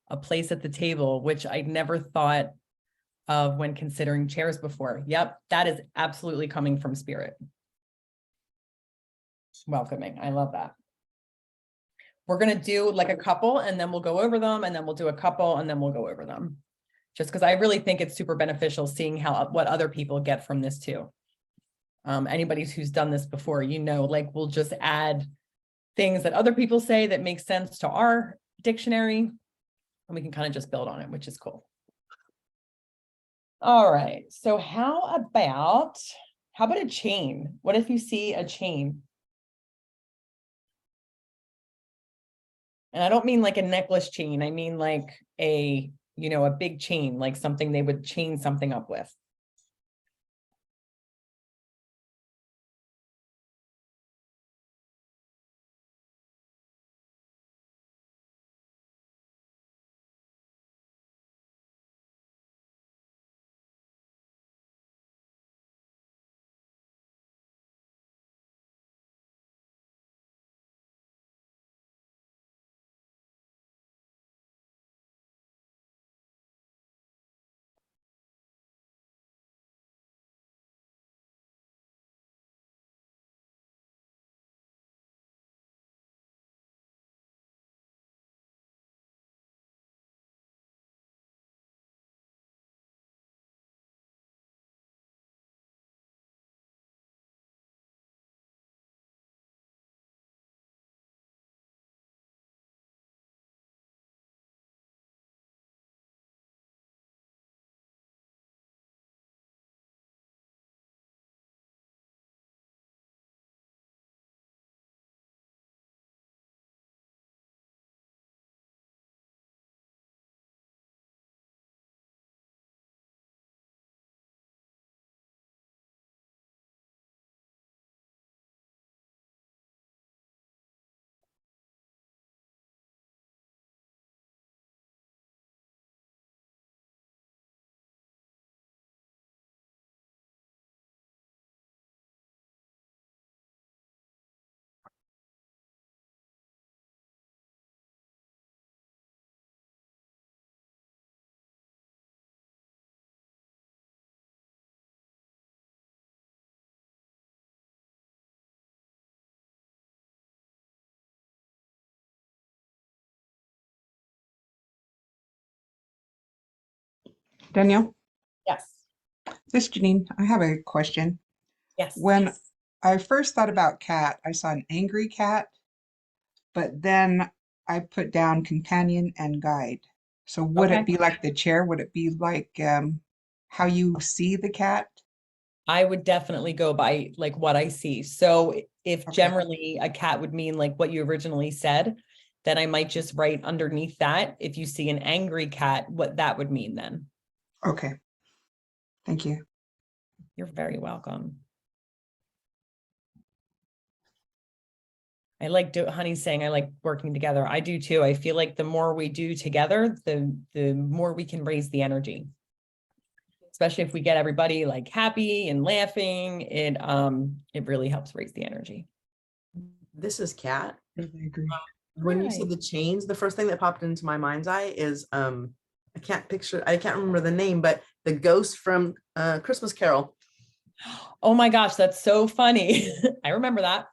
a place at the table, which I'd never thought of when considering chairs before. Yep, that is absolutely coming from spirit. Welcoming, I love that. We're going to do like a couple, and then we'll go over them, and then we'll do a couple, and then we'll go over them. Just because I really think it's super beneficial seeing what other people get from this too. Anybody who's done this before, like we'll just add things that other people say that make sense to our dictionary, and we can kind of just build on it, which is cool. All right, so how about a chain? What if you see a chain? And I don't mean like a necklace chain. I mean like a big chain, like something they would chain something up with. Danielle, Yes. this is Janine. I have a question. Yes. When I first thought about cat, I saw an angry cat, but then I put down companion and guide. So would Okay. it be like the chair? Would it be like how you see the cat? I would definitely go by like what I see. So if Okay. generally a cat would mean like what you originally said, then I might just write underneath that, if you see an angry cat, what that would mean then. Okay. Thank you. You're very welcome. I like Honey's saying I like working together. I do too. I feel like the more we do together, the more we can raise the energy. Especially if we get everybody like happy and laughing, it really helps raise the energy. This is Kat. I agree. When you Hi. said the chains, the first thing that popped into my mind's eye is I can't remember the name, but the ghost from Christmas Carol. Oh my gosh, that's so funny. I remember that.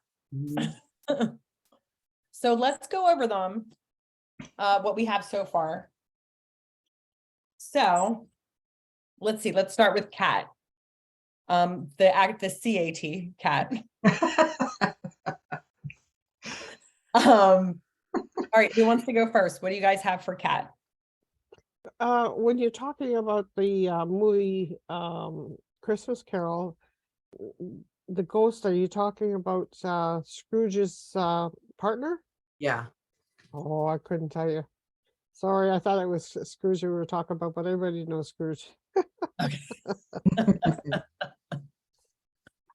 So let's go over them, what we have so far. So let's see, let's start with cat. The CAT, cat. All right, who wants to go first? What do you guys have for cat? When you're talking about the movie Christmas Carol, the ghost, are you talking about Scrooge's partner? Yeah. Oh, I couldn't tell you. Sorry, I thought it was Scrooge we were talking about, but everybody knows Scrooge. Okay.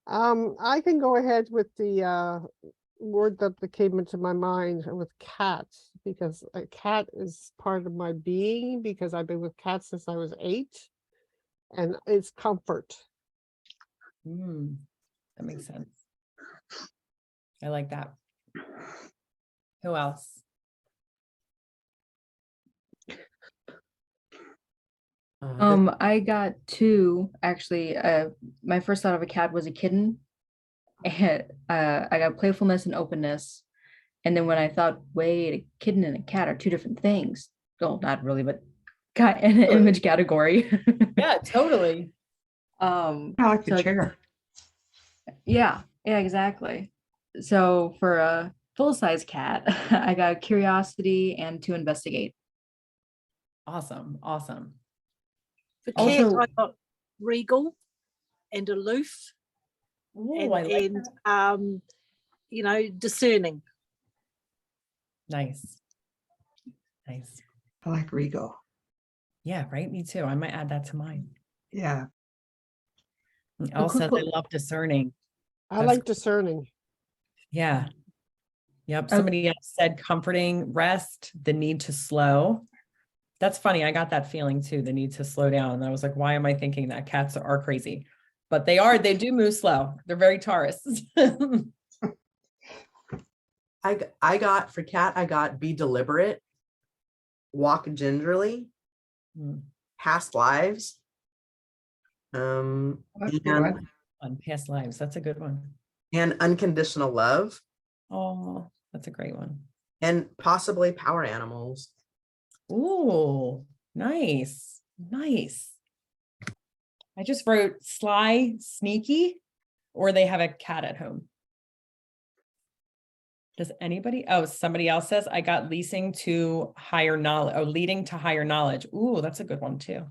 I can go ahead with the word that came into my mind with cat, because a cat is part of my being, because I've been with cats since I was 8, and it's comfort. That makes sense. I like that. Who else? I got 2 actually. My first thought of a cat was a kitten, and I got playfulness and openness. And then when I thought, wait, a kitten and a cat are 2 different things. Well, not really, but cat in an image category. Yeah, totally. I like the So, chair. yeah, exactly. So for a full-size cat, I got curiosity and to investigate. Awesome. Awesome. For Also- cat, I got regal and aloof Ooh, I like that. and discerning. Nice. Nice. I like regal. Yeah, right. Me too. I might add that to mine. Yeah. Elle says I love discerning. I That's like cool. discerning. Yeah. Yep. Somebody else said comforting, rest, the need to slow. That's funny. I got that feeling too, the need to slow down. And I was like, why am I thinking that? Cats are crazy? But they do move slow. They're very Taurus. I got for cat, I got be deliberate, walk gingerly, past lives. That's a good And, one. On past lives. That's a good one. and unconditional love, Oh, that's a great one. and possibly power animals. Ooh, nice. Nice. I just wrote sly, sneaky, or they have a cat at home. Does anybody? Oh, somebody else says I got leasing to higher knowledge, or leading to higher knowledge. Ooh, that's a good one too.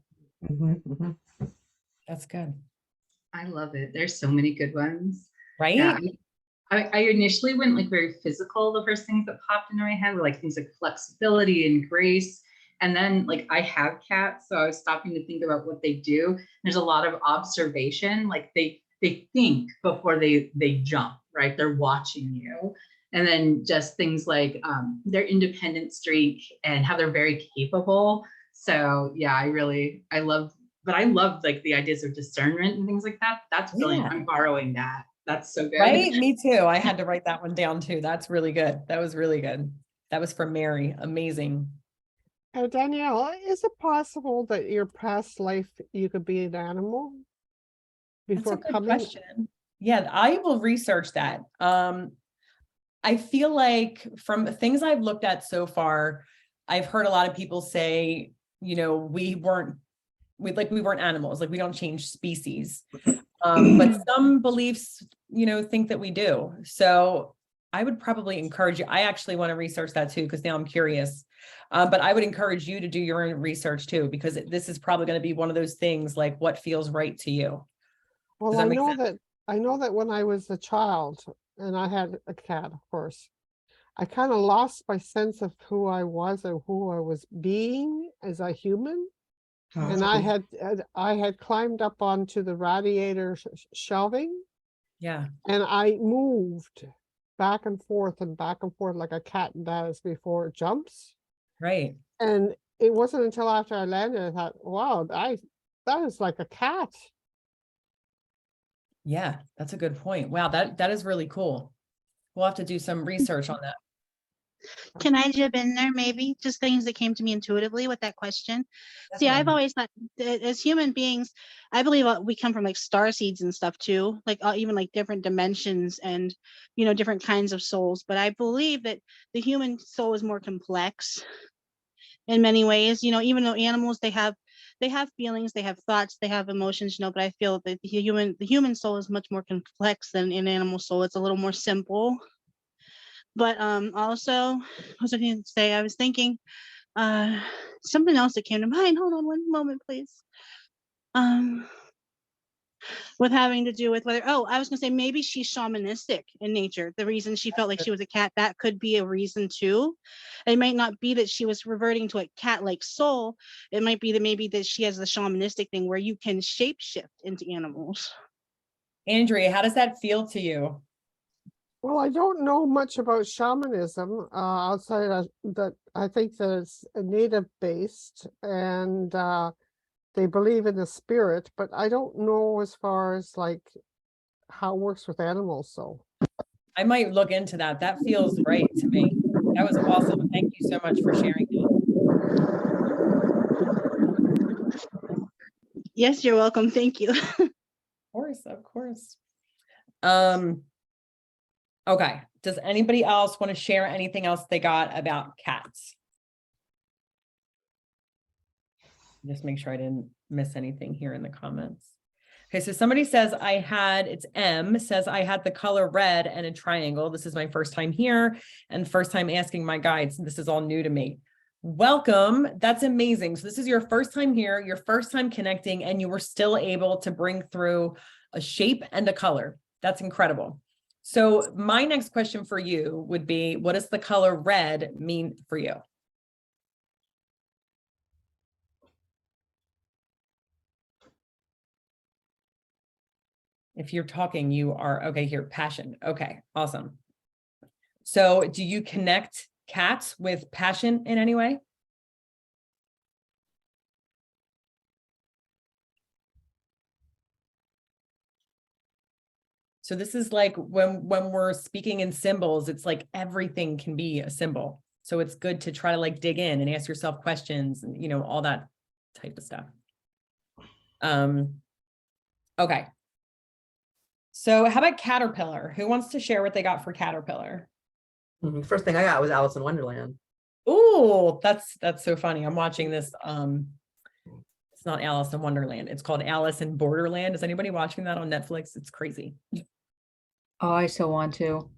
That's good. I love it. There's so many good ones. Right? Yeah. I initially went like very physical. The first things that popped into my head were like things like flexibility and grace. And then like I have cats, so I was stopping to think about what they do. There's a lot of observation, like they think before they jump, right? They're watching you. And then just things like their independent streak and how they're very capable. So yeah, I love like the ideas of discernment and things like that. That's brilliant. Yeah. I'm borrowing that. That's so good. Right? Me too. I had to write that one down too. That's really good. That was really good. That was from Mary. Amazing. Danielle, is it possible that your past life you could be an animal before That's a good coming? question. Yeah, I will research that. I feel like from things I've looked at so far, I've heard a lot of people say, we weren't we weren't animals, like we don't change species. But some beliefs, think that we do. So I would probably encourage you. I actually want to research that too, because now I'm curious. But I would encourage you to do your own research too, because this is probably going to be one of those things like what feels right to you. Well, Does that I make know sense? that when I was a child and I had a cat, of course, I kind of lost my sense of who I was and who I was being as a human. Oh, And that's cool. I had climbed up onto the radiator shelving, Yeah, and I moved back and forth like a cat does before it jumps. right. And it wasn't until after I landed I thought, wow, that is like a cat. Yeah, that's a good point. Wow, that is really cool. We'll have to do some research on that. Can I jump in there maybe? Just things that came to me intuitively with that question. See, I've Definitely. always thought that as human beings, I believe we come from like star seeds and stuff too, like even like different dimensions and, different kinds of souls. But I believe that the human soul is more complex in many ways, even though animals, they have feelings, they have thoughts, they have emotions, but I feel that the human soul is much more complex than an animal soul. It's a little more simple. But also, what was I going to say? I was thinking something else that came to mind. Hold on one moment, please. With having to do with whether, I was going to say maybe she's shamanistic in nature. The reason she felt like she was a cat, that could be a reason too. It might not be that she was reverting to a cat-like soul. It might be that maybe that she has the shamanistic thing where you can shapeshift into animals. Andrea, how does that feel to you? Well, I don't know much about shamanism outside of that. I think that it's native based and they believe in the spirit, but I don't know as far as like how it works with animals. So I might look into that. That feels right to me. That was awesome. Thank you so much for sharing that. Yes, you're welcome. Thank you. Of course, of course. Okay. Does anybody else want to share anything else they got about cats? Just make sure I didn't miss anything here in the comments. Okay, so somebody says it's M, says I had the color red and a triangle. This is my first time here and first time asking my guides. This is all new to me. Welcome. That's amazing. So this is your first time here, your first time connecting, and you were still able to bring through a shape and a color. That's incredible. So my next question for you would be, what does the color red mean for you? If you're talking, you are, okay, here, passion. Okay, awesome. So do you connect cats with passion in any way? So this is like when we're speaking in symbols, it's like everything can be a symbol. So it's good to try to like dig in and ask yourself questions and, all that type of stuff. Okay. So how about caterpillar? Who wants to share what they got for caterpillar? First thing I got was Alice in Wonderland. Oh, that's so funny. I'm watching this. It's not Alice in Wonderland. It's called Alice in Borderland. Is anybody watching that on Netflix? It's crazy. Oh, I so want to.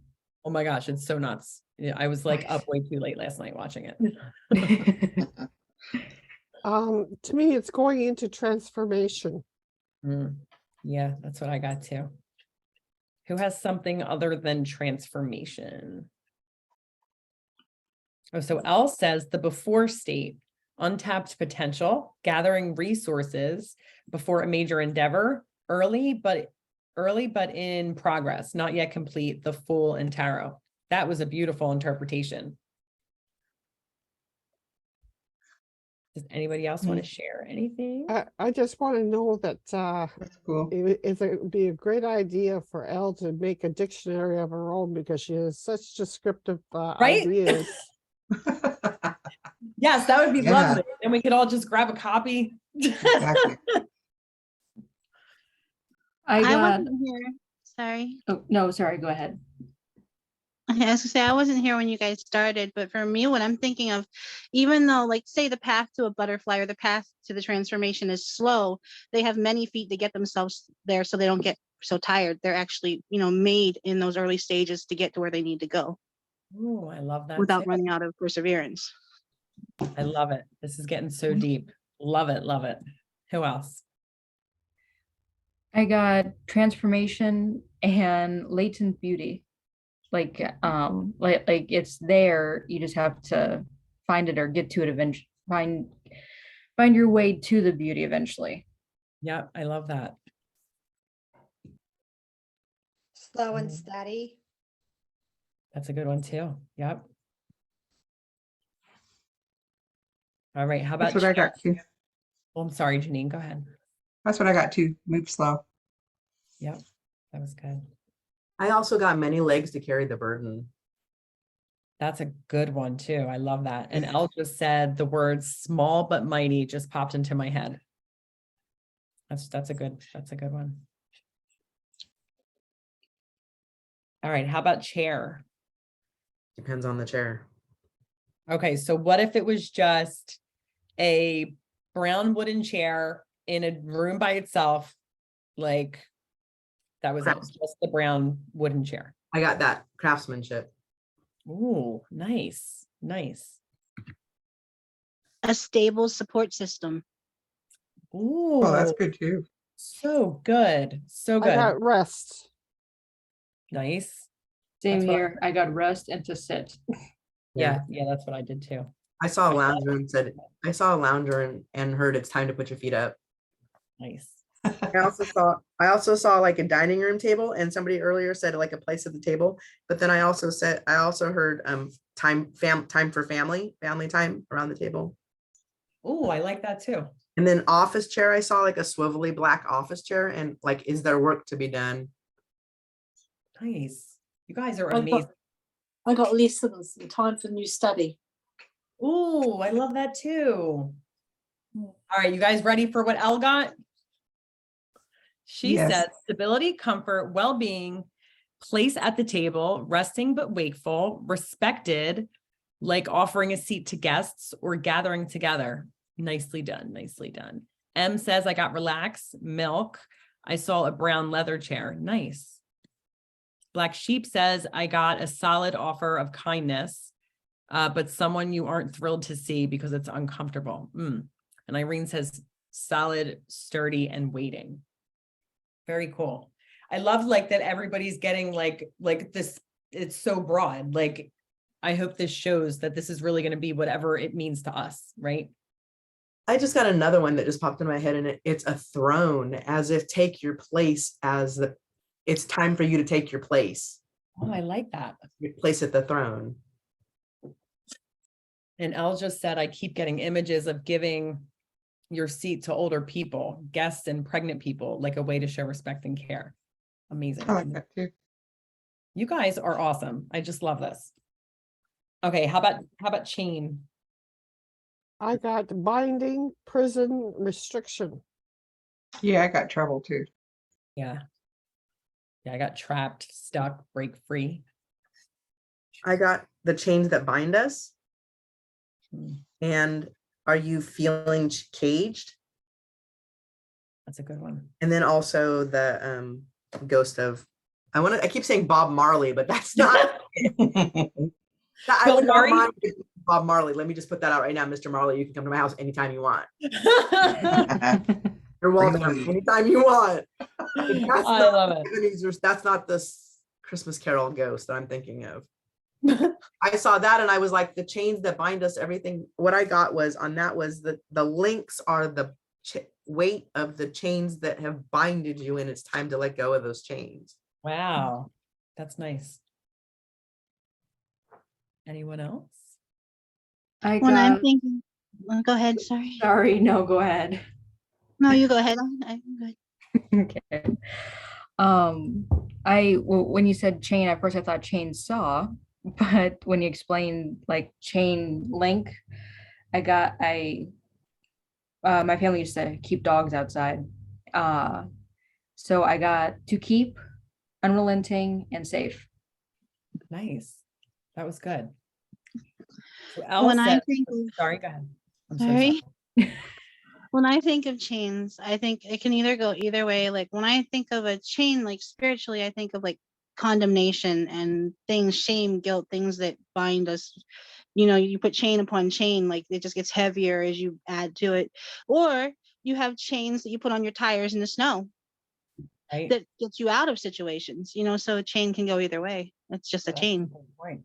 Oh my gosh, it's so nuts. Yeah, I was like up way too late last night watching it. to me, it's going into transformation. Yeah, that's what I got too. Who has something other than transformation? Oh, so Elle says the before state, untapped potential, gathering resources before a major endeavor, early but in progress, not yet complete, the Fool and Tarot. That was a beautiful interpretation. Does anybody else want to share anything? I just want to know that That's cool. it would be a great idea for Elle to make a dictionary of her own because she has such descriptive Right? ideas. Yes, that would be Yeah. lovely. And we could all just grab a copy. Exactly. I wasn't here. Sorry. Oh, no, sorry, go ahead. Okay, I was gonna say I wasn't here when you guys started, but for me, what I'm thinking of, even though, like, say the path to a butterfly or the path to the transformation is slow, they have many feet to get themselves there so they don't get so tired. They're actually, made in those early stages to get to where they need to go Oh, I love that without too. running out of perseverance. I love it. This is getting so deep. Love it, love it. Who else? I got transformation and latent beauty. Like it's there. You just have to find it or get to it eventually. Find your way to the beauty eventually. Yeah, I love that. Slow and steady. That's a good one too. Yep. All right. How about That's what I got too. Oh, I'm sorry, Janine. Go ahead. That's what I got too. Move slow. Yep. That was good. I also got many legs to carry the burden. That's a good one too. I love that. And Elle just said the words small but mighty just popped into my head. That's a good one. All right. How about chair? Depends on the chair. Okay. So what if it was just a brown wooden chair in a room by itself? Like that was it, just the brown wooden chair. I got that craftsmanship. Ooh, nice. Nice. A stable support system. Ooh, Oh, that's good too. so good. So I good. got rest. Nice. Same That's what here. I got rest and to sit. Yeah, that's what I did too. I saw a lounger and said, I saw a lounger and heard it's time to put your feet up. Nice. I also saw like a dining room table, and somebody earlier said like a place at the table, but then I also heard time for family time around the table. Oh, I like that too. And then office chair, I saw like a swivelly black office chair, and like, is there work to be done? Nice. You guys are I got- amazing. I got lessons and time for new study. Oh, I love that too. All right, you guys ready for what Elle got? She Yes. said stability, comfort, well-being, place at the table, resting but wakeful, respected, like offering a seat to guests or gathering together. Nicely done, nicely done. M says I got relax, milk. I saw a brown leather chair. Nice. Black Sheep says I got a solid offer of kindness, but someone you aren't thrilled to see because it's uncomfortable. And Irene says solid, sturdy, and waiting. Very cool. I love like that everybody's getting like this. It's so broad. Like, I hope this shows that this is really going to be whatever it means to us, right? I just got another one that just popped in my head, and it's a throne, as if take your place, it's time for you to take your place. Oh, I like that. Your place at the throne. And Elle just said, I keep getting images of giving your seat to older people, guests and pregnant people, like a way to show respect and care. Amazing. I like that too. You guys are awesome. I just love this. Okay, how about chain? I got binding, prison, restriction. Yeah, I got trouble too. Yeah. Yeah, I got trapped, stuck, break free. I got the chains that bind us. And are you feeling caged? That's a good one. And then also the ghost of, I keep saying Bob Marley, but that's not. I would not mind Bob Marley. Let me just put that out right now, Mr. Marley. You can come to my house anytime you want. You're welcome anytime you want. I love it. That's not the Christmas Carol ghost that I'm thinking of. I saw that and I was like, the chains that bind us, everything. What I got was on that was the links are the weight of the chains that have binded you, and it's time to let go of those chains. Wow, that's nice. Anyone else? When I'm thinking, go ahead. Sorry. No, go ahead. No, you go ahead. I'm good. Okay. When you said chain, at first I thought chainsaw, but when you explained like chain link, my family used to keep dogs outside. So I got to keep, unrelenting, and safe. Nice. That was good. So Elle When I said, think of, sorry, go ahead. I'm so sorry. sorry. When I think of chains, I think it can either go either way. Like when I think of a chain, like spiritually, I think of like condemnation and things, shame, guilt, things that bind us. You know, you put chain upon chain, like it just gets heavier as you add to it. Or you have chains that you put on your tires in the snow Right. that gets you out of situations, you know, so a chain can go either way. It's just a That's chain. a good point.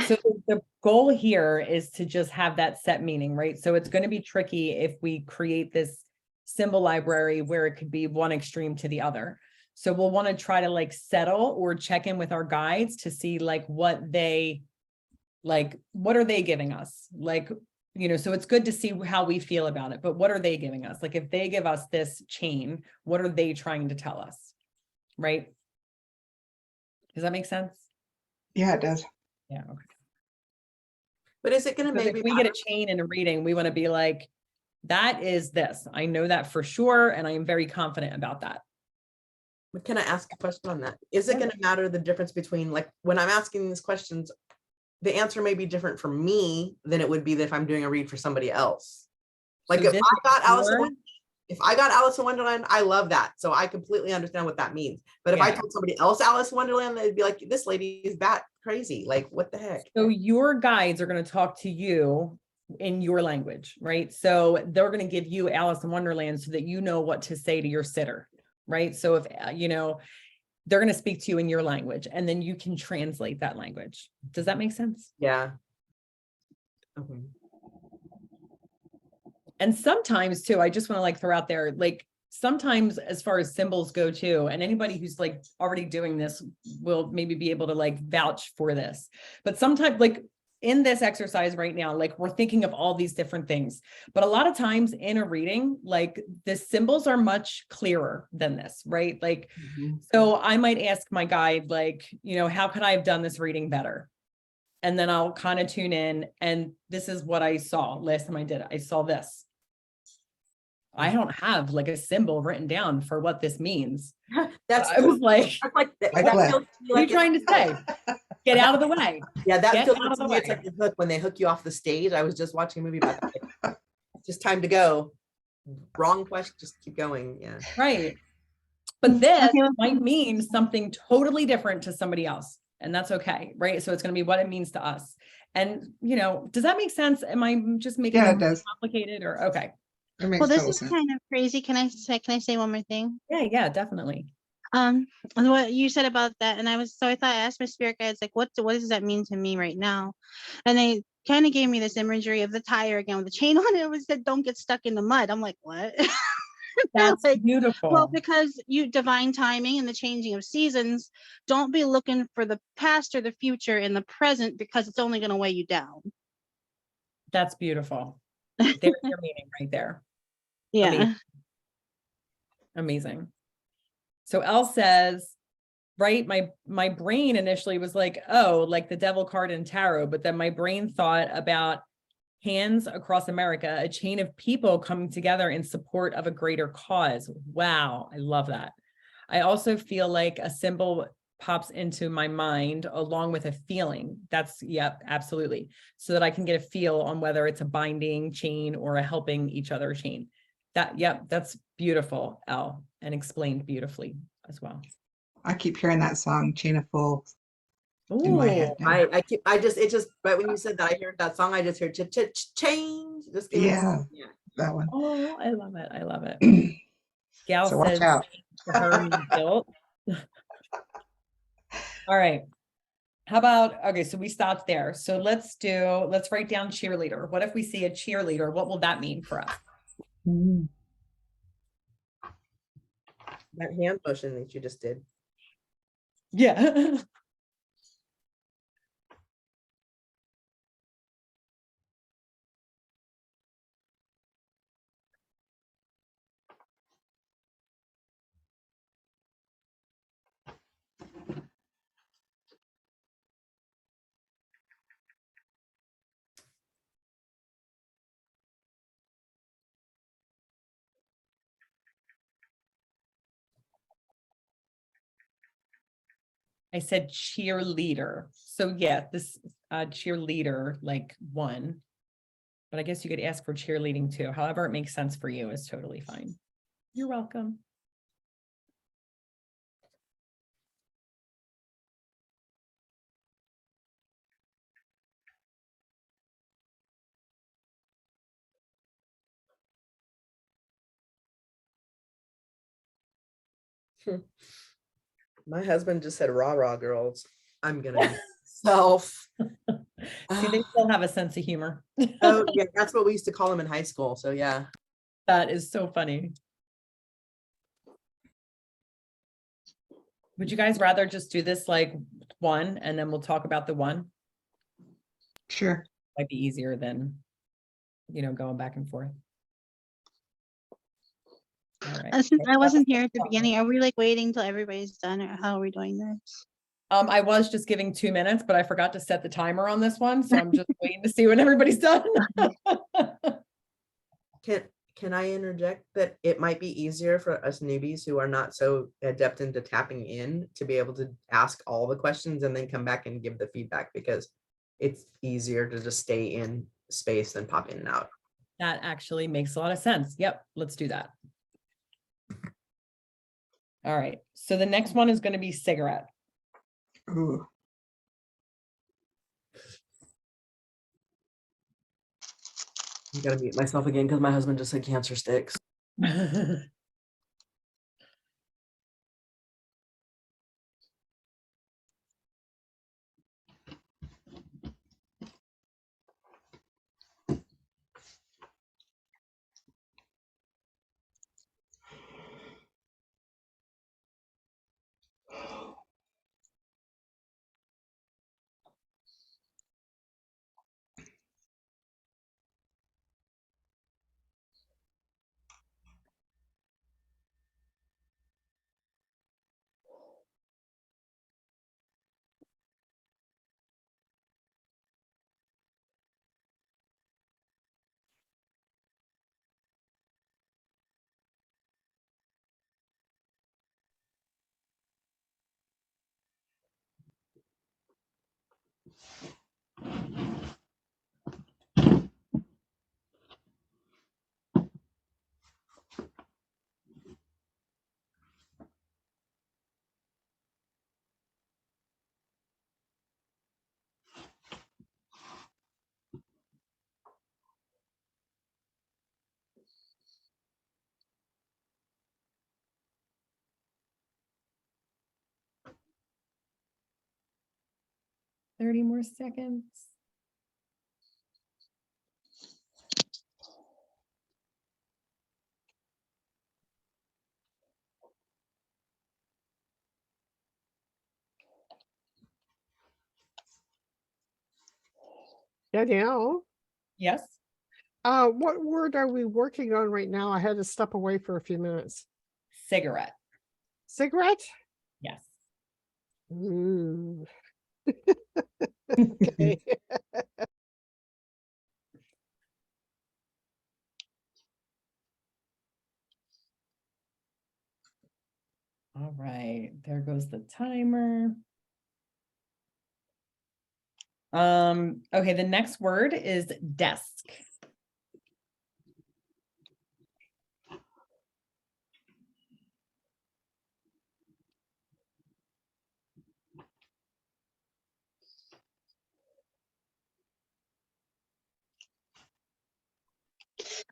So the goal here is to just have that set meaning, right? So it's going to be tricky if we create this symbol library where it could be one extreme to the other. So we'll want to try to like settle or check in with our guides to see like what are they giving us? Like, you know, so it's good to see how we feel about it, but what are they giving us? Like if they give us this chain, what are they trying to tell us? Right? Does that make sense? Yeah, it does. Yeah. Okay. But is it going to Because maybe if we get a chain in a reading, we want to be like, that is this. I know that for sure. And I am very confident about that. Can I ask a question on that? Is it going to matter the difference between, like, when I'm asking these questions, the answer may be different for me than it would be if I'm doing a read for somebody else. Like So if I got Alice in Wonderland, I love that. So I completely understand what that means. But if I Yeah. told somebody else Alice in Wonderland, they'd be like, this lady is bat crazy. Like, what the heck? So your guides are going to talk to you in your language, right? So they're going to give you Alice in Wonderland so that you know what to say to your sitter, right? So if, you know, they're going to speak to you in your language and then you can translate that language. Does that make sense? Yeah. Okay. And sometimes too, I just want to like throw out there, like sometimes as far as symbols go too, and anybody who's like already doing this will maybe be able to like vouch for this, but sometimes like in this exercise right now, like we're thinking of all these different things, but a lot of times in a reading, like the symbols are much clearer than this, right? Like, so I might ask my guide, like, you know, how could I have done this reading better? And then I'll kind of tune in and this is what I saw last time I did it. I saw this. I don't have like a symbol written down for what this means. I was like, that what are you trying to say? Get out of the way. Yeah, that Get feels out like of the to me, it's way. like the hook when they hook you off the stage. I was just watching a movie about that. Just time to go. Wrong question. Just keep going. Yeah. Right. But this might mean something totally different to somebody else. And that's okay. Right. So it's going to be what it means to us. And, you know, does that make sense? Am I just making Yeah, it it does. complicated or okay? It makes Well, this total is sense. kind of crazy. Can I say one more thing? Yeah, definitely. And what you said about that, and I asked my spirit guides, like, what does that mean to me right now? And they kind of gave me this imagery of the tire again with the chain on it. It was said, don't get stuck in the mud. I'm like, what? That's like, beautiful. Well, because you divine timing and the changing of seasons, don't be looking for the past or the future in the present because it's only going to weigh you down. That's beautiful. There's your meaning right there. Yeah. Amazing. So Elle says, right, my brain initially was like, oh, like the devil card in tarot, but then my brain thought about hands across America, a chain of people coming together in support of a greater cause. Wow, I love that. I also feel like a symbol pops into my mind along with a feeling. That's, yep, absolutely. So that I can get a feel on whether it's a binding chain or a helping each other chain. That, yep, that's beautiful, Elle, and explained beautifully as well. I keep hearing that song, Chain of Fools, in my head now. It just, right when you said that, I heard that song, I just heard change. Just give Yeah, yeah. that one. Oh, I love it. I love it. Gal So watch says out. for her means guilt. All right. How about, okay, so we stopped there. So let's write down cheerleader. What if we see a cheerleader? What will that mean for us? That hand motion that you just did. Yeah. I said cheerleader. So yeah, this cheerleader like one, but I guess you could ask for cheerleading too. However it makes sense for you is totally fine. You're welcome. My husband just said rah rah girls. I'm gonna be self. See, they still have a sense of humor. Oh yeah, that's what we used to call them in high school. So yeah. That is so funny. Would you guys rather just do this like one and then we'll talk about the one? Sure. Might be easier than, going back and forth. All right. Since I wasn't here at the beginning, are we like waiting till everybody's done, or how are we doing this? I was just giving 2 minutes, but I forgot to set the timer on this one. So I'm just waiting to see when everybody's done. Can I interject that it might be easier for us newbies who are not so adept into tapping in to be able to ask all the questions and then come back and give the feedback, because it's easier to just stay in space than pop in and out. That actually makes a lot of sense. Yep, let's do that. All right. So the next one is going to be cigarette. Ooh. I gotta mute myself again because my husband just said cancer sticks. 30 more seconds. Danielle, Yes. what word are we working on right now? I had to step away for a few minutes. Cigarette. Cigarette? Yes. Ooh. Okay. All right. There goes the timer. Okay, the next word is desk.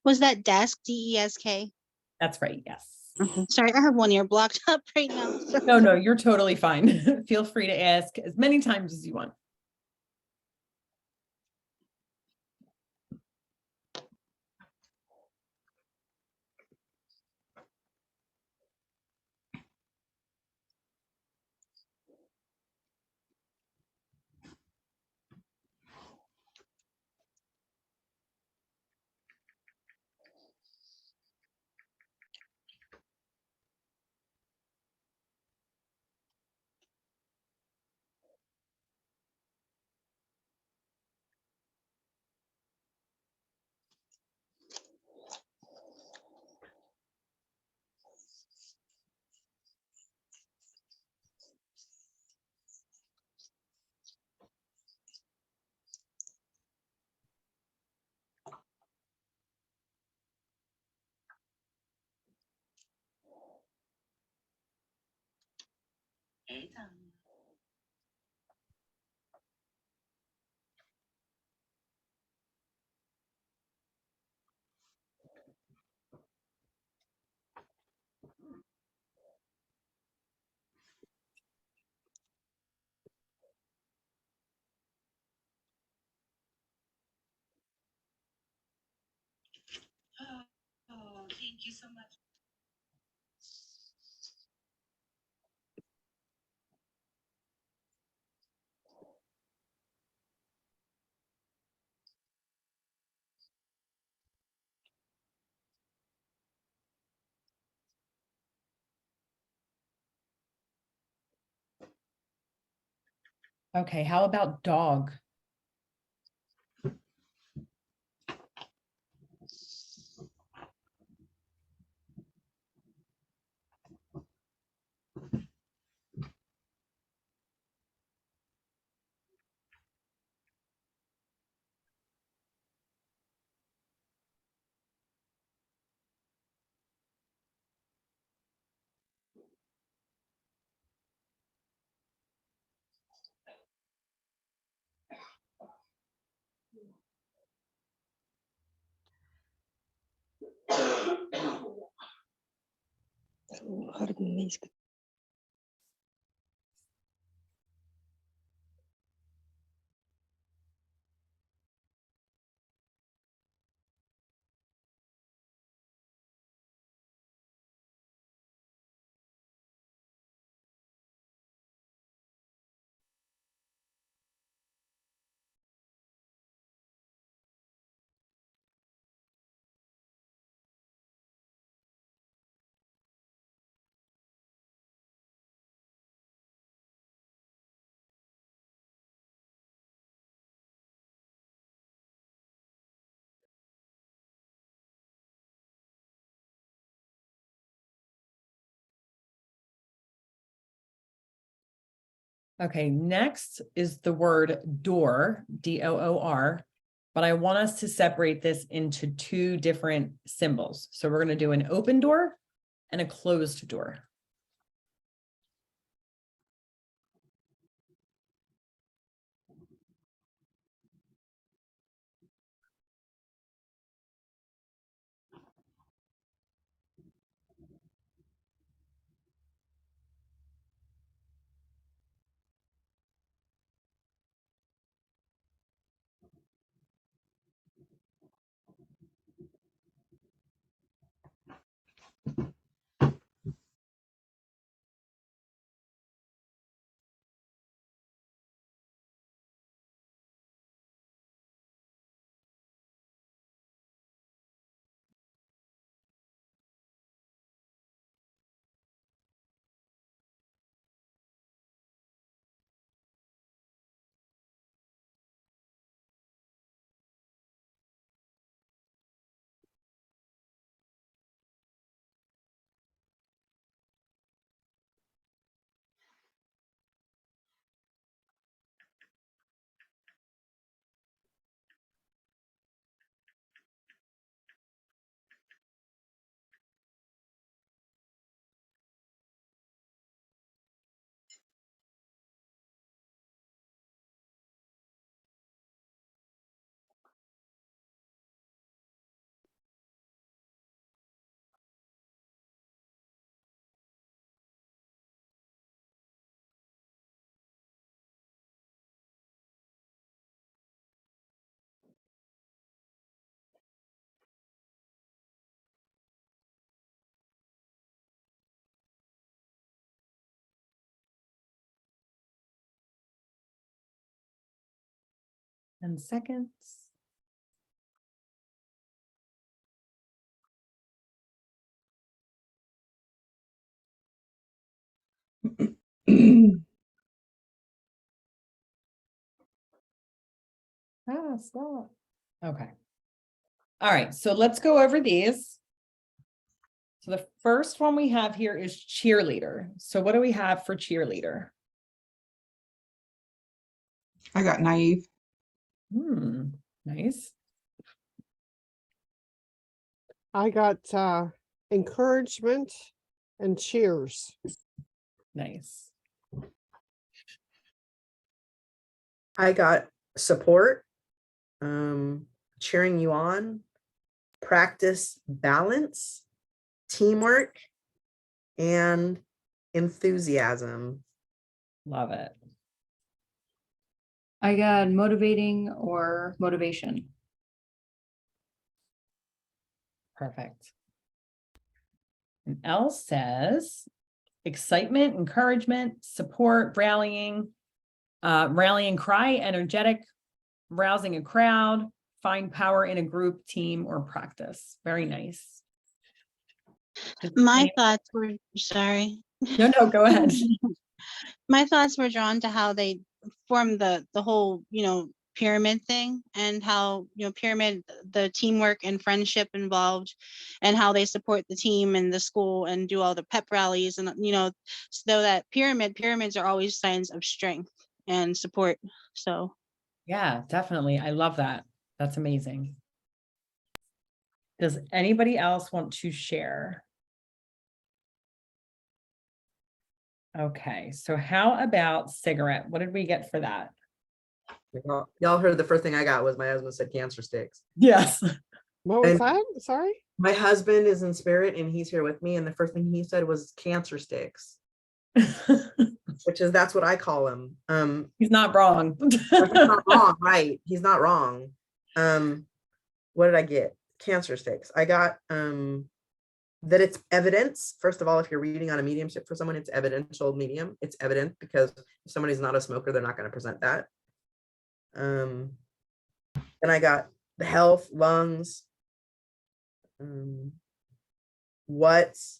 Was that desk, DESK? That's right. Yes. Okay. Sorry, I have one ear blocked up right now. So. No, you're totally fine. Feel free to ask as many times as you want. Oh, thank you so much. Okay, how about dog? Okay, next is the word door, D-O-O-R, but I want us to separate this into two different symbols. So we're going to do an open door and a closed door. And seconds. Stop. Okay. All right, so let's go over these. So the first one we have here is cheerleader. So what do we have for cheerleader? I got naive. Nice. I got encouragement and cheers. Nice. I got support, cheering you on, practice balance, teamwork, and enthusiasm. Love it. I got motivating or motivation. Perfect. And Elle says excitement, encouragement, support, rallying, rallying cry, energetic, rousing a crowd, find power in a group, team, or practice. Very nice. My thoughts were, sorry. No, go ahead. My thoughts were drawn to how they form the whole, pyramid thing, and how, pyramid, the teamwork and friendship involved, and how they support the team and the school and do all the pep rallies, and so that pyramids are always signs of strength and support. So Yeah, definitely. I love that. That's amazing. Does anybody else want to share? Okay, so how about cigarette? What did we get for that? Y'all heard the first thing I got was my husband said cancer sticks. Yes. What was And- that? Sorry? My husband is in spirit and he's here with me. And the first thing he said was cancer sticks, that's what I call him. He's not wrong. He's not wrong, right? He's not wrong. What did I get? Cancer sticks. I got that it's evidence. First of all, if you're reading on a mediumship for someone, it's evidential medium. It's evident because if somebody's not a smoker, they're not going to present that. And I got the health, lungs. What's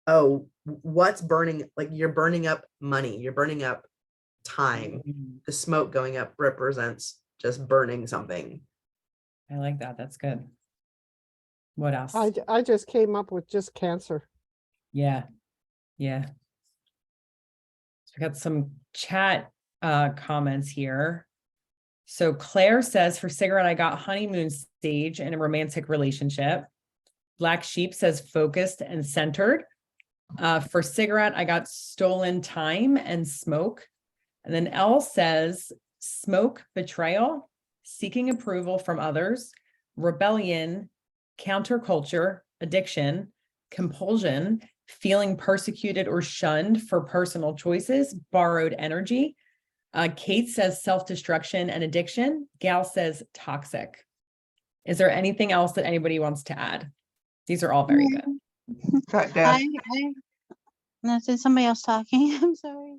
burning? Like you're burning up money. You're burning up time. The smoke going up represents just burning something. I like that. That's good. What else? I just came up with just cancer. Yeah. So we got some chat comments here. So Claire says for cigarette, I got honeymoon stage in a romantic relationship. Black Sheep says focused and centered. For cigarette, I got stolen time and smoke. And then Elle says smoke, betrayal, seeking approval from others, rebellion, counterculture, addiction, compulsion, feeling persecuted or shunned for personal choices, borrowed energy. Kate says self-destruction and addiction. Gal says toxic. Is there anything else that anybody wants to add? These are all very good. Cut death. That's somebody else talking. I'm sorry.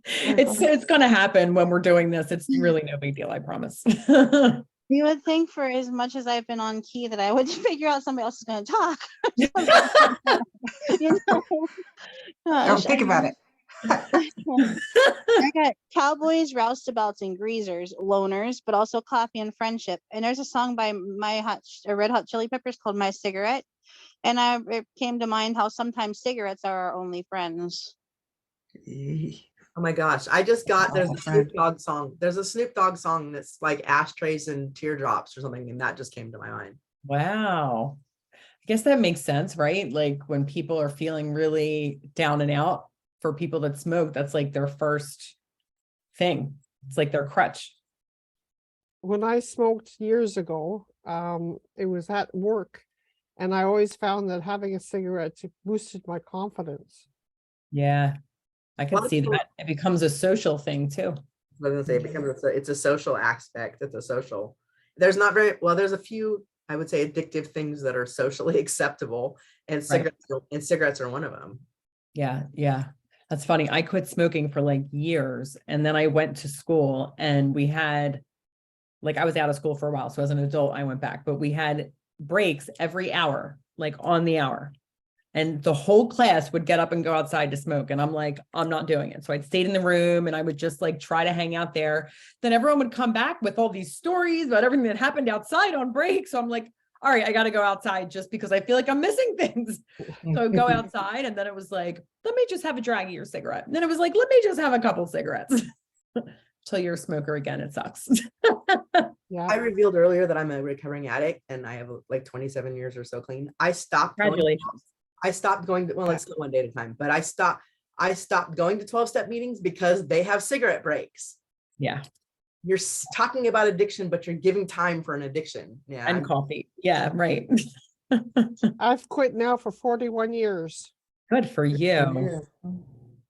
It's going to happen when we're doing this. It's really no big deal, I promise. You would think for as much as I've been on key that I would figure out somebody else is going to talk. Don't think about it. I got cowboys, roustabouts, and greasers, loners, but also coffee and friendship. And there's a song by Red Hot Chili Peppers called My Cigarette. And it came to mind how sometimes cigarettes are our only friends. Oh my gosh. I just got, there's a Snoop Dogg song. There's a Snoop Dogg song that's like ashtrays and teardrops or something. And that just came to my mind. Wow. I guess that makes sense, right? Like when people are feeling really down and out, for people that smoke, that's like their first thing. It's like their crutch. When I smoked years ago, it was at work, and I always found that having a cigarette boosted my confidence. Yeah, I could see that. It becomes a social thing too. I was gonna say it becomes it's a social aspect. It's a social. There's not very well. There's a few, I would say, addictive things that are socially acceptable, and cigarettes are one of them. Yeah. That's funny. I quit smoking for like years, and then I went to school, and we had, like, I was out of school for a while. So as an adult, I went back, but we had breaks every hour, like on the hour. And the whole class would get up and go outside to smoke. And I'm like, I'm not doing it. So I'd stayed in the room and I would just like try to hang out there. Then everyone would come back with all these stories about everything that happened outside on break. So I'm like, all right, I got to go outside just because I feel like I'm missing things. So I'd go outside, and then it was like, let me just have a draggier cigarette. And then it was like, let me just have a couple cigarettes. Till you're a smoker again, it sucks. Yeah. I revealed earlier that I'm a recovering addict and I have like 27 years or so clean. I stopped. Congratulations. I stopped going to, well, it's still one day at a time, but I stopped going to 12-step meetings because they have cigarette breaks. Yeah. you're talking about addiction, but you're giving time for an addiction. Yeah. And coffee. Yeah, right. I've quit now for 41 years. Good for you. you.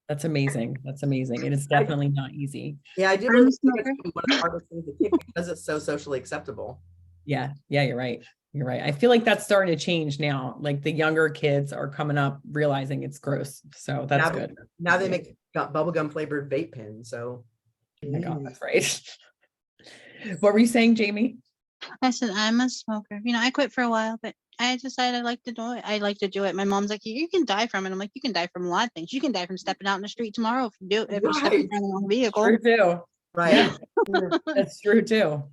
That's amazing. That's amazing. It is definitely not easy. Yeah, I do I'm believe a it's smoker. one of the hardest things to kick because it's so socially acceptable. Yeah, you're right. You're right. I feel like that's starting to change now. Like the younger kids are coming up realizing it's gross. So that's now, good. Now they make bubblegum flavored vape pens. So Oh my God, that's right. What were you saying, Jamie? I said I'm a smoker. You know, I quit for a while, but I decided I like to do it. I like to do it. My mom's like, you can die from it. I'm like, you can die from a lot of things. You can die from stepping out in the street tomorrow if you do if you're stepping from the wrong vehicle. True too. right. Yeah, that's true too.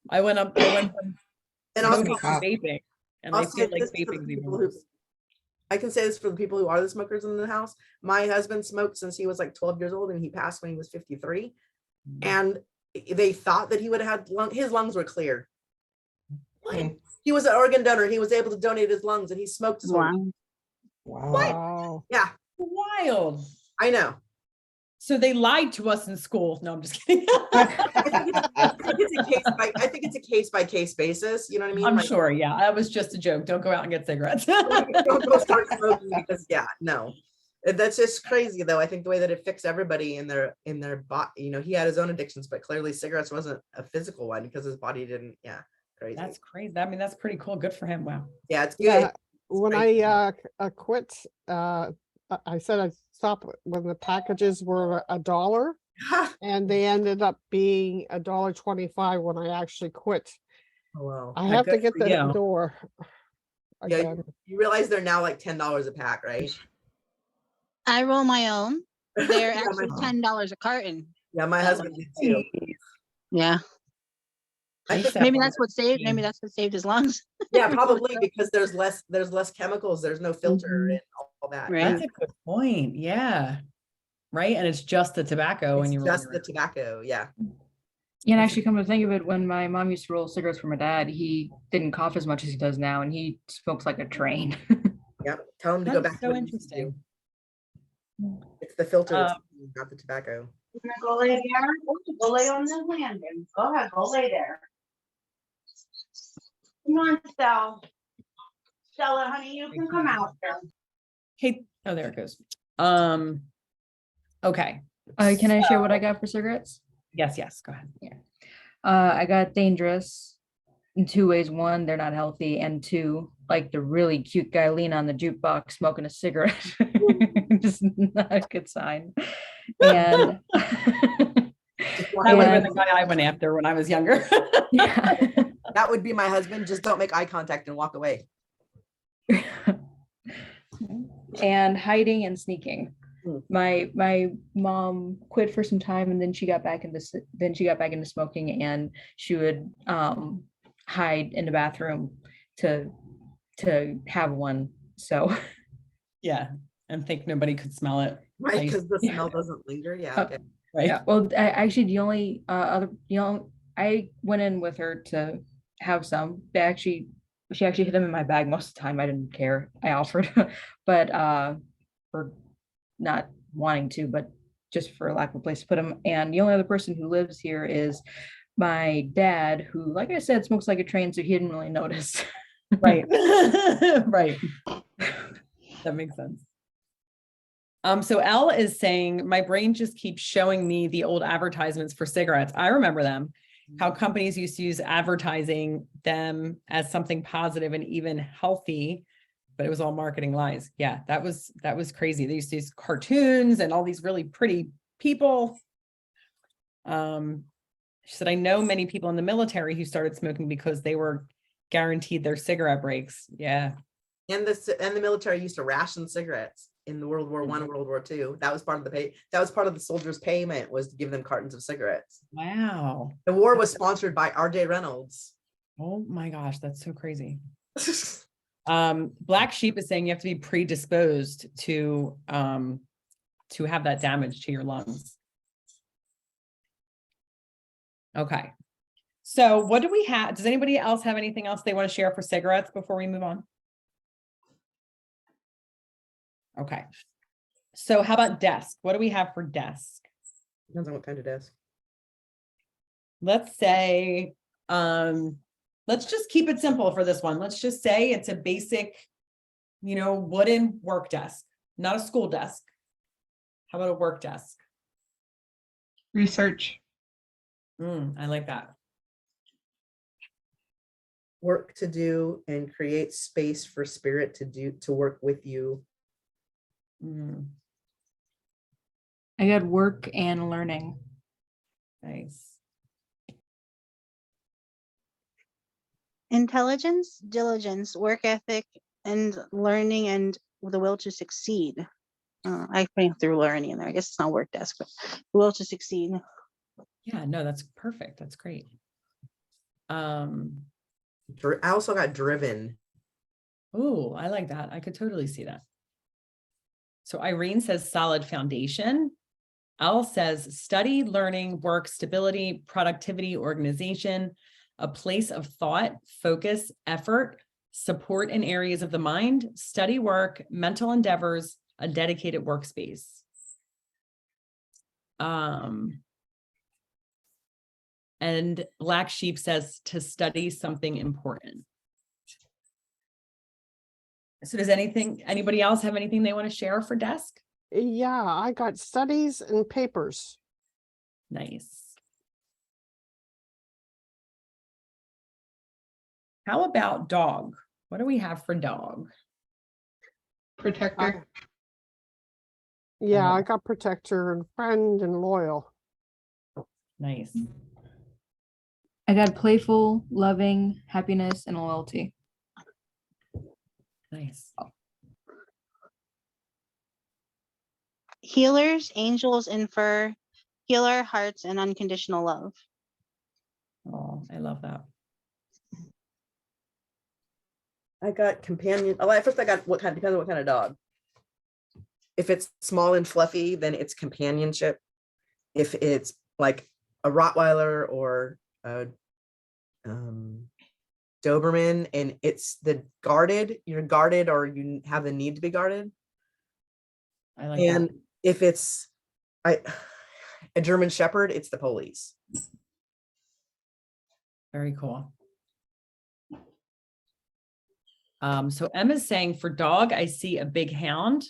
I went from And also, smoking to vaping, and I I'll say feel like this for the vaping's even people who, worse. I can say this for the people who are the smokers in the house. My husband smoked since he was like 12 years old, and he passed when he was 53. And they thought that he would have had his lungs were clear. What? He was an organ donor. He was able to donate his lungs, and he smoked his whole life. Wow. Yeah, Wild. I know. So they lied to us in school. No, I'm just kidding. I think it's a case by case basis. You know what I mean? I'm Like, sure. Yeah, that was just a joke. Don't go out and get cigarettes. don't go start smoking because no. That's just crazy though. I think the way that it fixed everybody in their body, you know, he had his own addictions, but clearly cigarettes wasn't a physical one because his body didn't. Yeah, crazy. That's crazy. I mean, that's pretty cool. Good for him. Wow. Yeah, it's good. Yeah. When I quit, I said I stopped when the packages were $1, and they ended up being $1.25 when I actually quit. Oh, wow. I have to get the you. door Yeah, again. you realize they're now like $10 a pack, right? I roll my own. They're Yeah, actually $10 a carton. Yeah, my husband did too. Yeah. I think Maybe that's what saved. Maybe that's what saved his lungs. yeah, probably because there's less chemicals, there's no filter and all that. Right. That's a good point. Yeah. Right. And it's just the tobacco when It's you just the tobacco. Yeah. And actually, come to think of it, when my mom used to roll cigarettes for my dad, he didn't cough as much as he does now, and he smokes like a train. Yep. Tell him to go back. So to what he used to interesting. do. It's the filter, not the tobacco. You gonna go lay there? Go lay on the landing. Go ahead, go lay there. Come on, Stella, honey, you can come out there. Hey, oh, there it goes. Okay. Can I share what I got for cigarettes? Yes, go ahead. Yeah. I got dangerous in two ways. One, they're not healthy. And two, like the really cute guy leaning on the jukebox smoking a cigarette. Just not a good sign. And that would have been the guy I went after when I was younger. Yeah. That would be my husband. Just don't make eye contact and walk away. And hiding and sneaking. My mom quit for some time, and then she got back into smoking, and she would hide in the bathroom to have one. So yeah, and think nobody could smell it. Right, because the smell doesn't linger. Yeah. Okay. Right. Yeah. Well, actually, the only I went in with her to have some. She actually hid them in my bag most of the time. I didn't care. I offered, but for not wanting to, but just for lack of a place to put them. And the only other person who lives here is my dad, who, like I said, smokes like a train, so he didn't really notice. Right. Right. That makes sense. So Elle is saying, my brain just keeps showing me the old advertisements for cigarettes. I remember them, how companies used to use advertising them as something positive and even healthy, but it was all marketing lies. Yeah, that was crazy. They used to use cartoons and all these really pretty people. She said, I know many people in the military who started smoking because they were guaranteed their cigarette breaks. Yeah. And the military used to ration cigarettes in the World War I, World War II. That was part of the pay. That was part of the soldiers' payment, was to give them cartons of cigarettes. Wow. The war was sponsored by R.J. Reynolds. Oh my gosh, that's so crazy. Black Sheep is saying you have to be predisposed to have that damage to your lungs. Okay. So what do we have? Does anybody else have anything else they want to share for cigarettes before we move on? Okay. So how about desk? What do we have for desk? Depends on what kind of desk. let's say, let's just keep it simple for this one. Let's just say it's a basic, wooden work desk, not a school desk. How about a work desk? Research. I like that. Work to do and create space for spirit to work with you. I got work and learning. Nice. Intelligence, diligence, work ethic, and learning, and the will to succeed. I think through learning in there. I guess it's not work desk, but the will to succeed. Yeah, no, that's perfect. That's great. I also got driven. Oh, I like that. I could totally see that. So Irene says solid foundation. Elle says study, learning, work, stability, productivity, organization, a place of thought, focus, effort, support in areas of the mind, study work, mental endeavors, a dedicated workspace. And Black Sheep says to study something important. So does anybody else have anything they want to share for desk? Yeah, I got studies and papers. Nice. How about dog? What do we have for dog? Protector. Yeah, I got protector and friend and loyal. Nice. I got playful, loving, happiness, and loyalty. Nice. Healers, angels in fur, healer, hearts, and unconditional love. Oh, I love that. I got companion. Oh, at first I got depends on what kind of dog. If it's small and fluffy, then it's companionship. If it's like a Rottweiler or a Doberman and it's the guarded, you're guarded or you have the need to be guarded. I like and that. If it's a German Shepherd, it's the police. Very cool. So Emma's saying for dog, I see a big hound,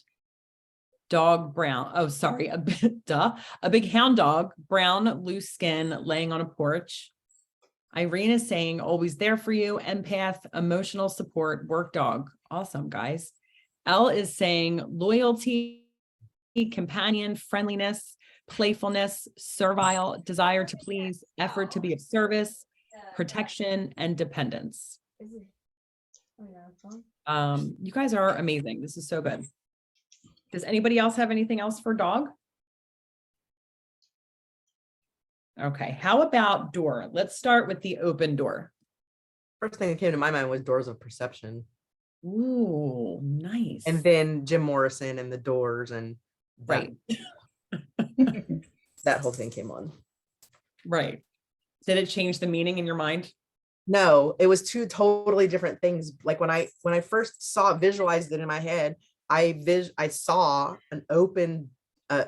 dog brown. Oh, sorry, a big hound dog, brown, loose skin, laying on a porch. Irene is saying always there for you, empath, emotional support, work dog. Awesome, guys. Elle is saying loyalty, companion, friendliness, playfulness, servile, desire to please, effort to be of service, protection, and dependence. You guys are amazing. This is so good. Does anybody else have anything else for dog? Okay, how about door? Let's start with the open door. First thing that came to my mind was doors of perception. Ooh, nice. And then Jim Morrison and the Doors and right. That whole thing came on. Right. Did it change the meaning in your mind? No, it was two totally different things. Like when I first visualized it in my head, I saw an open,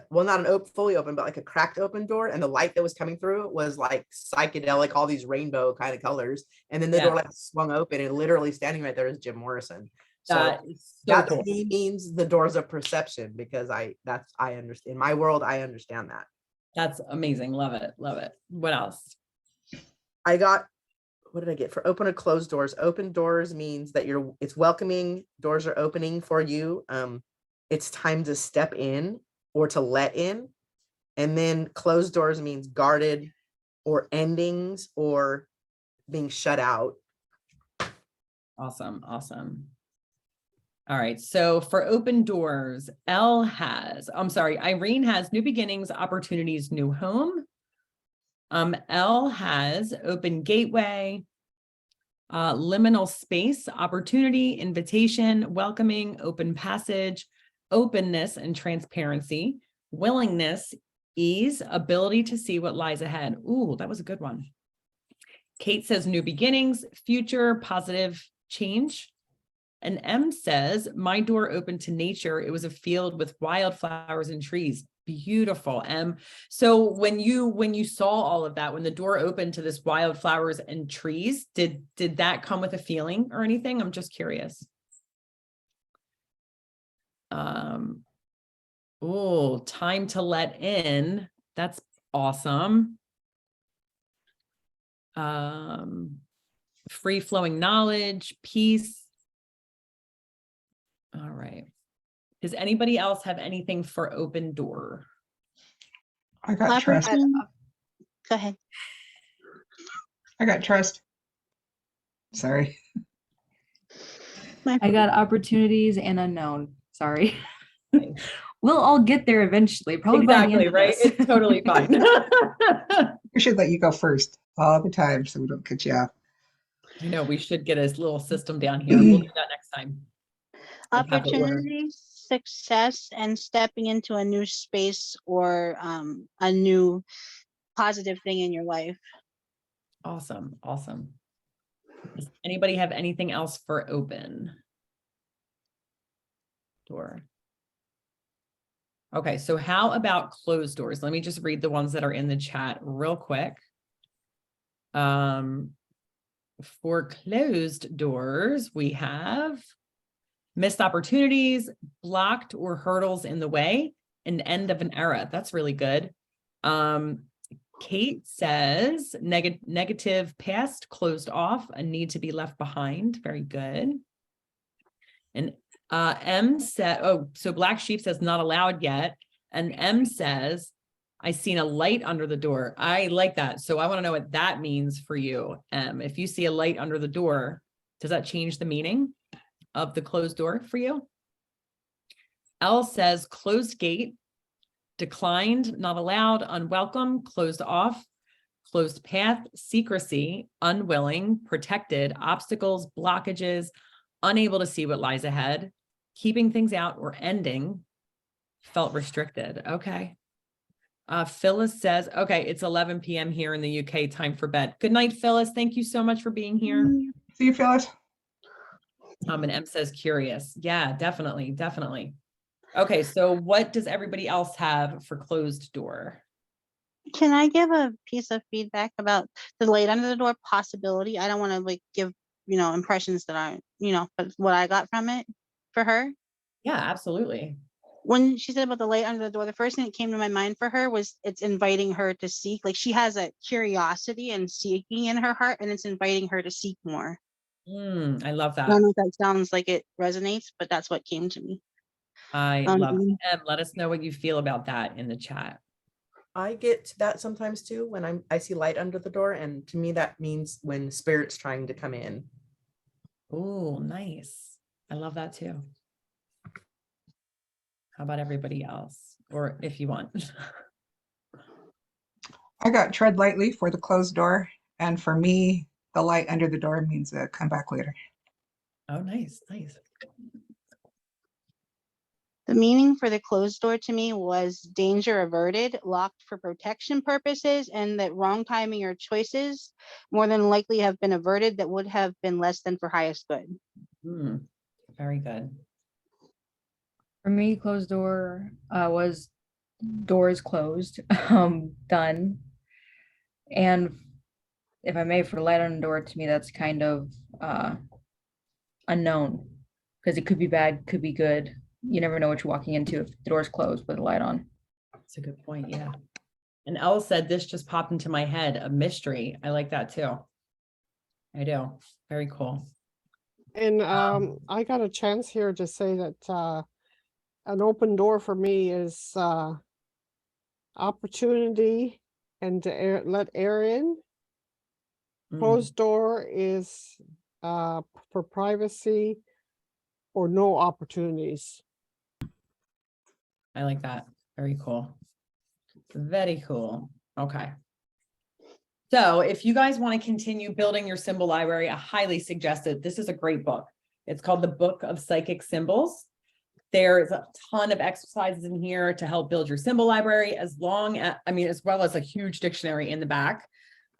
well, not an fully open, but like a cracked open door, and the light that was coming through was like psychedelic, all these rainbow kind of colors. And then the door like swung open, and literally standing right there is Jim Morrison. So that cool. means the doors of perception, because I understand in my world, I understand that. That's amazing. Love it. Love it. What else? What did I get for open or closed doors? Open doors means that it's welcoming. Doors are opening for you. It's time to step in or to let in. And then closed doors means guarded or endings or being shut out. Awesome. Awesome. All right. So for open doors, Irene has new beginnings, opportunities, new home. Elle has open gateway, liminal space, opportunity, invitation, welcoming, open passage, openness and transparency, willingness, ease, ability to see what lies ahead. Ooh, that was a good one. Kate says new beginnings, future, positive change. And M says, my door opened to nature. It was a field with wildflowers and trees. Beautiful. So when you saw all of that, when the door opened to this wildflowers and trees, did that come with a feeling or anything? I'm just curious. Oh, time to let in. That's awesome. Free flowing knowledge, peace. All right. Does anybody else have anything for open door? I got trust. Go ahead. I got trust. Sorry. I got opportunities and unknown. Sorry. We'll all get there eventually. Probably by the end Exactly, of right? this. It's totally fine. We should let you go first all the time so we don't cut you off. I know we should get a little system down here. We'll do that next time. We'll have the order. Opportunity, success, and stepping into a new space or a new positive thing in your life. Awesome. Awesome. Does anybody have anything else for open door? Okay, so how about closed doors? Let me just read the ones that are in the chat real quick. For closed doors, we have missed opportunities, blocked or hurdles in the way, an end of an era. That's really good. Kate says negative past, closed off, a need to be left behind. Very good. And M said, oh, so Black Sheep says not allowed yet. And M says, I seen a light under the door. I like that. So I want to know what that means for you. If you see a light under the door, does that change the meaning of the closed door for you? L says closed gate, declined, not allowed, unwelcome, closed off, closed path, secrecy, unwilling, protected, obstacles, blockages, unable to see what lies ahead, keeping things out or ending, felt restricted. Okay. Phyllis says, okay, it's 11 p.m. here in the UK, time for bed. Good night, Phyllis. Thank you so much for being here. See you, Phyllis. And M says curious. Yeah, definitely, definitely. Okay, so what does everybody else have for closed door? Can I give a piece of feedback about the light under the door possibility? I don't want to like give, impressions that aren't, but what I got from it for her. Yeah, absolutely. When she said about the light under the door, the first thing that came to my mind for her was it's inviting her to seek. Like she has a curiosity and seeking in her heart, and it's inviting her to seek more. I love I that. don't know if that sounds like it resonates, but that's what came to me. I love it. Em, let us know what you feel about that in the chat. I get that sometimes too when I see light under the door, and to me that means when spirit's trying to come in. Oh, nice. I love that too. How about everybody else? Or if you want. I got tread lightly for the closed door. And for me, the light under the door means come back later. Oh, nice, nice. The meaning for the closed door to me was danger averted, locked for protection purposes, and that wrong timing or choices more than likely have been averted that would have been less than for highest good. Very good. For me, closed door was doors closed, done. And if I may, for light on the door, to me, that's kind of unknown because it could be bad, could be good. You never know what you're walking into if the door's closed with a light on. That's a good point. Yeah. And Elle said, this just popped into my head, a mystery. I like that too. I do. Very cool. And I got a chance here to say that an open door for me is opportunity and to let air in. Closed door is for privacy or no opportunities. I like that. Very cool. Very cool. Okay. So if you guys want to continue building your symbol library, I highly suggest it. This is a great book. It's called The Book of Psychic Symbols. There's a ton of exercises in here to help build your symbol library, as well as a huge dictionary in the back.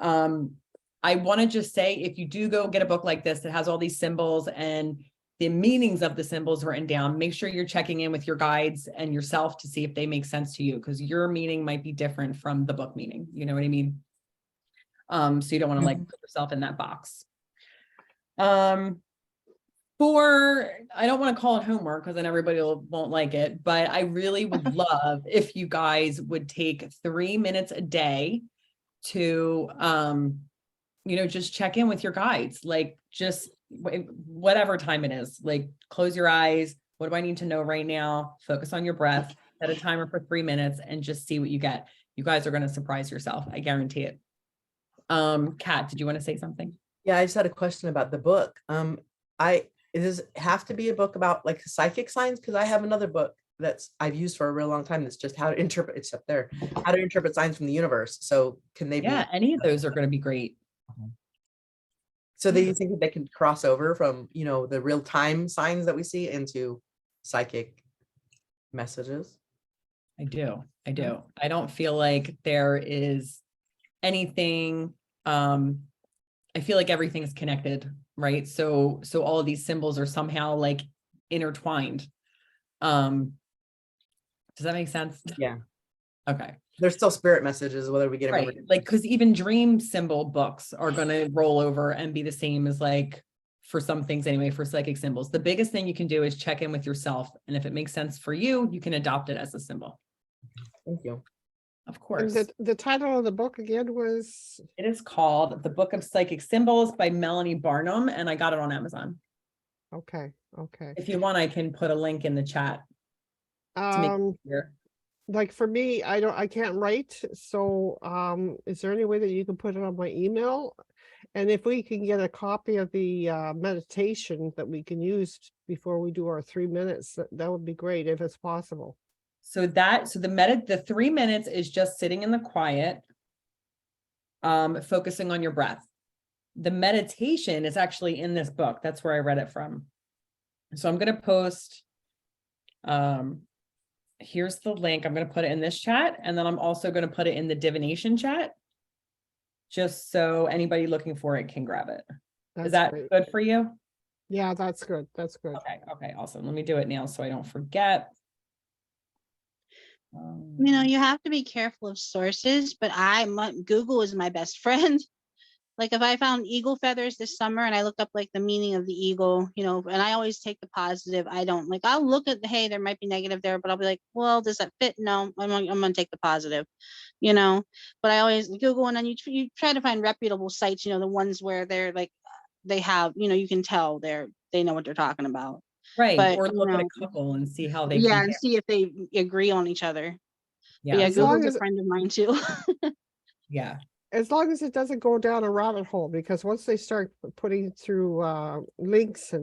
I want to just say, if you do go get a book like this that has all these symbols and the meanings of the symbols written down, make sure you're checking in with your guides and yourself to see if they make sense to you, because your meaning might be different from the book meaning. You know what I mean? So you don't want to like put yourself in that box. I don't want to call it homework because then everybody won't like it, but I really would love if you guys would take 3 minutes a day to, just check in with your guides, like just whatever time it is, like close your eyes. What do I need to know right now? Focus on your breath, set a timer for 3 minutes and just see what you get. You guys are going to surprise yourself. I guarantee it. Kat, did you want to say something? Yeah, I just had a question about the book. Does it have to be a book about like psychic signs? Because I have another book I've used for a real long time. That's just how to interpret, it's up there, how to interpret signs from the universe. So can they be? Yeah, any of those are going to be great. So do you think that they can cross over from, the real time signs that we see into psychic messages? I do. I don't feel like there is anything, I feel like everything's connected, right? So all of these symbols are somehow like intertwined. Does that make sense? Yeah. Okay. There's still spirit messages, whether we get them. Right. Like, because even dream symbol books are going to roll over and be the same as like, for some things anyway, for psychic symbols. The biggest thing you can do is check in with yourself. And if it makes sense for you, you can adopt it as a symbol. Thank you. Of course. And the title of the book again was? It is called The Book of Psychic Symbols by Melanie Barnum, and I got it on Amazon. Okay. If you want, I can put a link in the chat. To make it clear. Like for me, I can't write. So is there any way that you can put it on my email? And if we can get a copy of the meditation that we can use before we do our 3 minutes, that would be great if it's possible. So the 3 minutes is just sitting in the quiet, focusing on your breath. The meditation is actually in this book. That's where I read it from. So I'm going to post, here's the link. I'm going to put it in this chat. And then I'm also going to put it in the divination chat, just so anybody looking for it can grab it. Is that great. good for you? Yeah, that's good. Okay, awesome. Let me do it now so I don't forget. You have to be careful of sources, but Google is my best friend. Like if I found eagle feathers this summer and I looked up like the meaning of the eagle, and I always take the positive. I'll look at hey, there might be negative there, but I'll be like, well, does that fit? No, I'm gonna take the positive, but I always Google, and then you try to find reputable sites, the ones where they're like, they have, you can tell they know what they're talking about. Right. But, or look at a couple and see how they and see if they agree on each other. Yeah. Yeah, Google's a friend of mine too. Yeah. As long as it doesn't go down a rabbit hole, because once they start putting through links,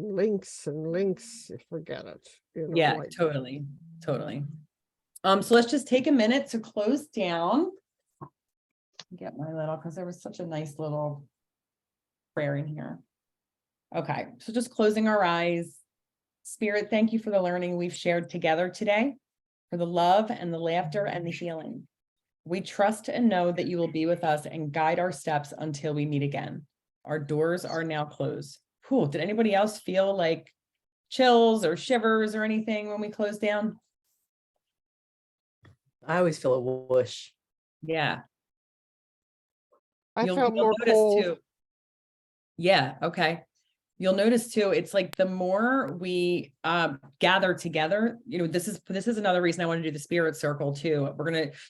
forget it. Yeah, totally. So let's just take a minute to close down. Get my little, because there was such a nice little prayer in here. Okay, so just closing our eyes. Spirit, thank you for the learning we've shared together today, for the love and the laughter and the healing. We trust and know that you will be with us and guide our steps until we meet again. Our doors are now closed. Cool. Did anybody else feel like chills or shivers or anything when we close down? I always feel a whoosh. Yeah. I felt more cold. Too. Yeah. Okay. You'll notice too, it's like the more we gather together, this is another reason I want to do the spirit circle too.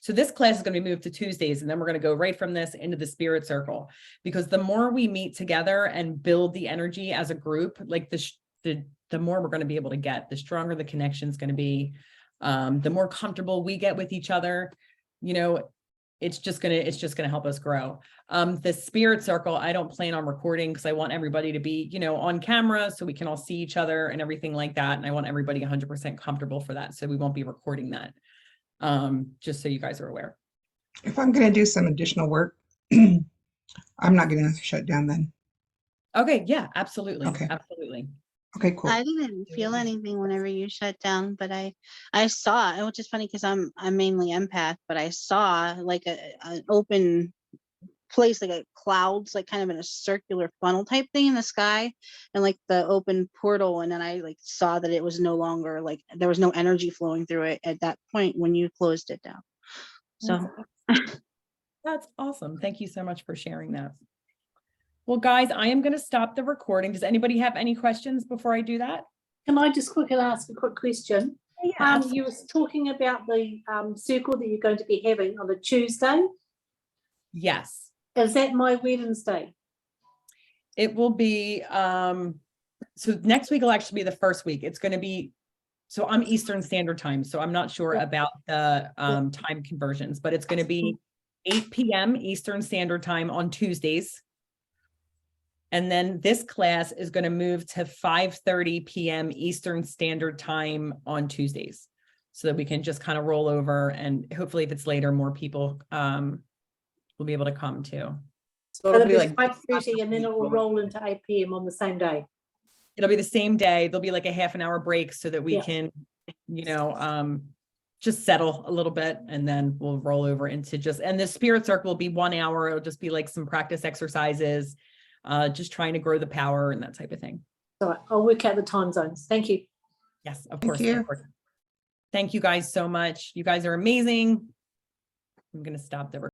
So this class is going to be moved to Tuesdays, and then we're going to go right from this into the spirit circle, because the more we meet together and build the energy as a group, like the more we're going to be able to get, the stronger the connection is going to be, the more comfortable we get with each other, it's just gonna help us grow. The spirit circle, I don't plan on recording because I want everybody to be, on camera so we can all see each other and everything like that. And I want everybody 100% comfortable for that. So we won't be recording that. Just so you guys are aware. If I'm going to do some additional work, I'm not going to shut down then. Okay. Yeah, absolutely. Okay. Absolutely. Okay, cool. I didn't feel anything whenever you shut down, but I saw, which is funny because I'm mainly empath, but I saw like an open placed like a clouds, like kind of in a circular funnel type thing in the sky, and like the open portal. And then I like saw that it was no longer like there was no energy flowing through it at that point when you closed it down. So That's awesome. Thank you so much for sharing that. Well, guys, I am going to stop the recording. Does anybody have any questions before I do that? Can I just quickly ask a quick question? Yeah, You was talking about the circle that you're going to be having on a Tuesday. Yes. Is that my Wednesday? It will be, so next week will actually be the first week. It's going to be, so I'm Eastern Standard Time, so I'm not sure about the time conversions, but it's going to be 8 p.m. Eastern Standard Time on Tuesdays. And then this class is going to move to 5:30 p.m. Eastern Standard Time on Tuesdays, so that we can just kind of roll over, and hopefully if it's later, more people will be able to come too. So it'll be like 5:30 and then it will roll into 8 p.m. on the same day. It'll be the same day. There'll be like a half an hour break so that we can, you know, just settle a little bit, and then we'll roll over into just, and the spirit circle will be 1 hour. It'll just be like some practice exercises, just trying to grow the power and that type of thing. So I'll work out the time zones. Thank you. Yes, of Thank course. you. Of course. Thank you guys so much. You guys are amazing. I'm going to stop the recording.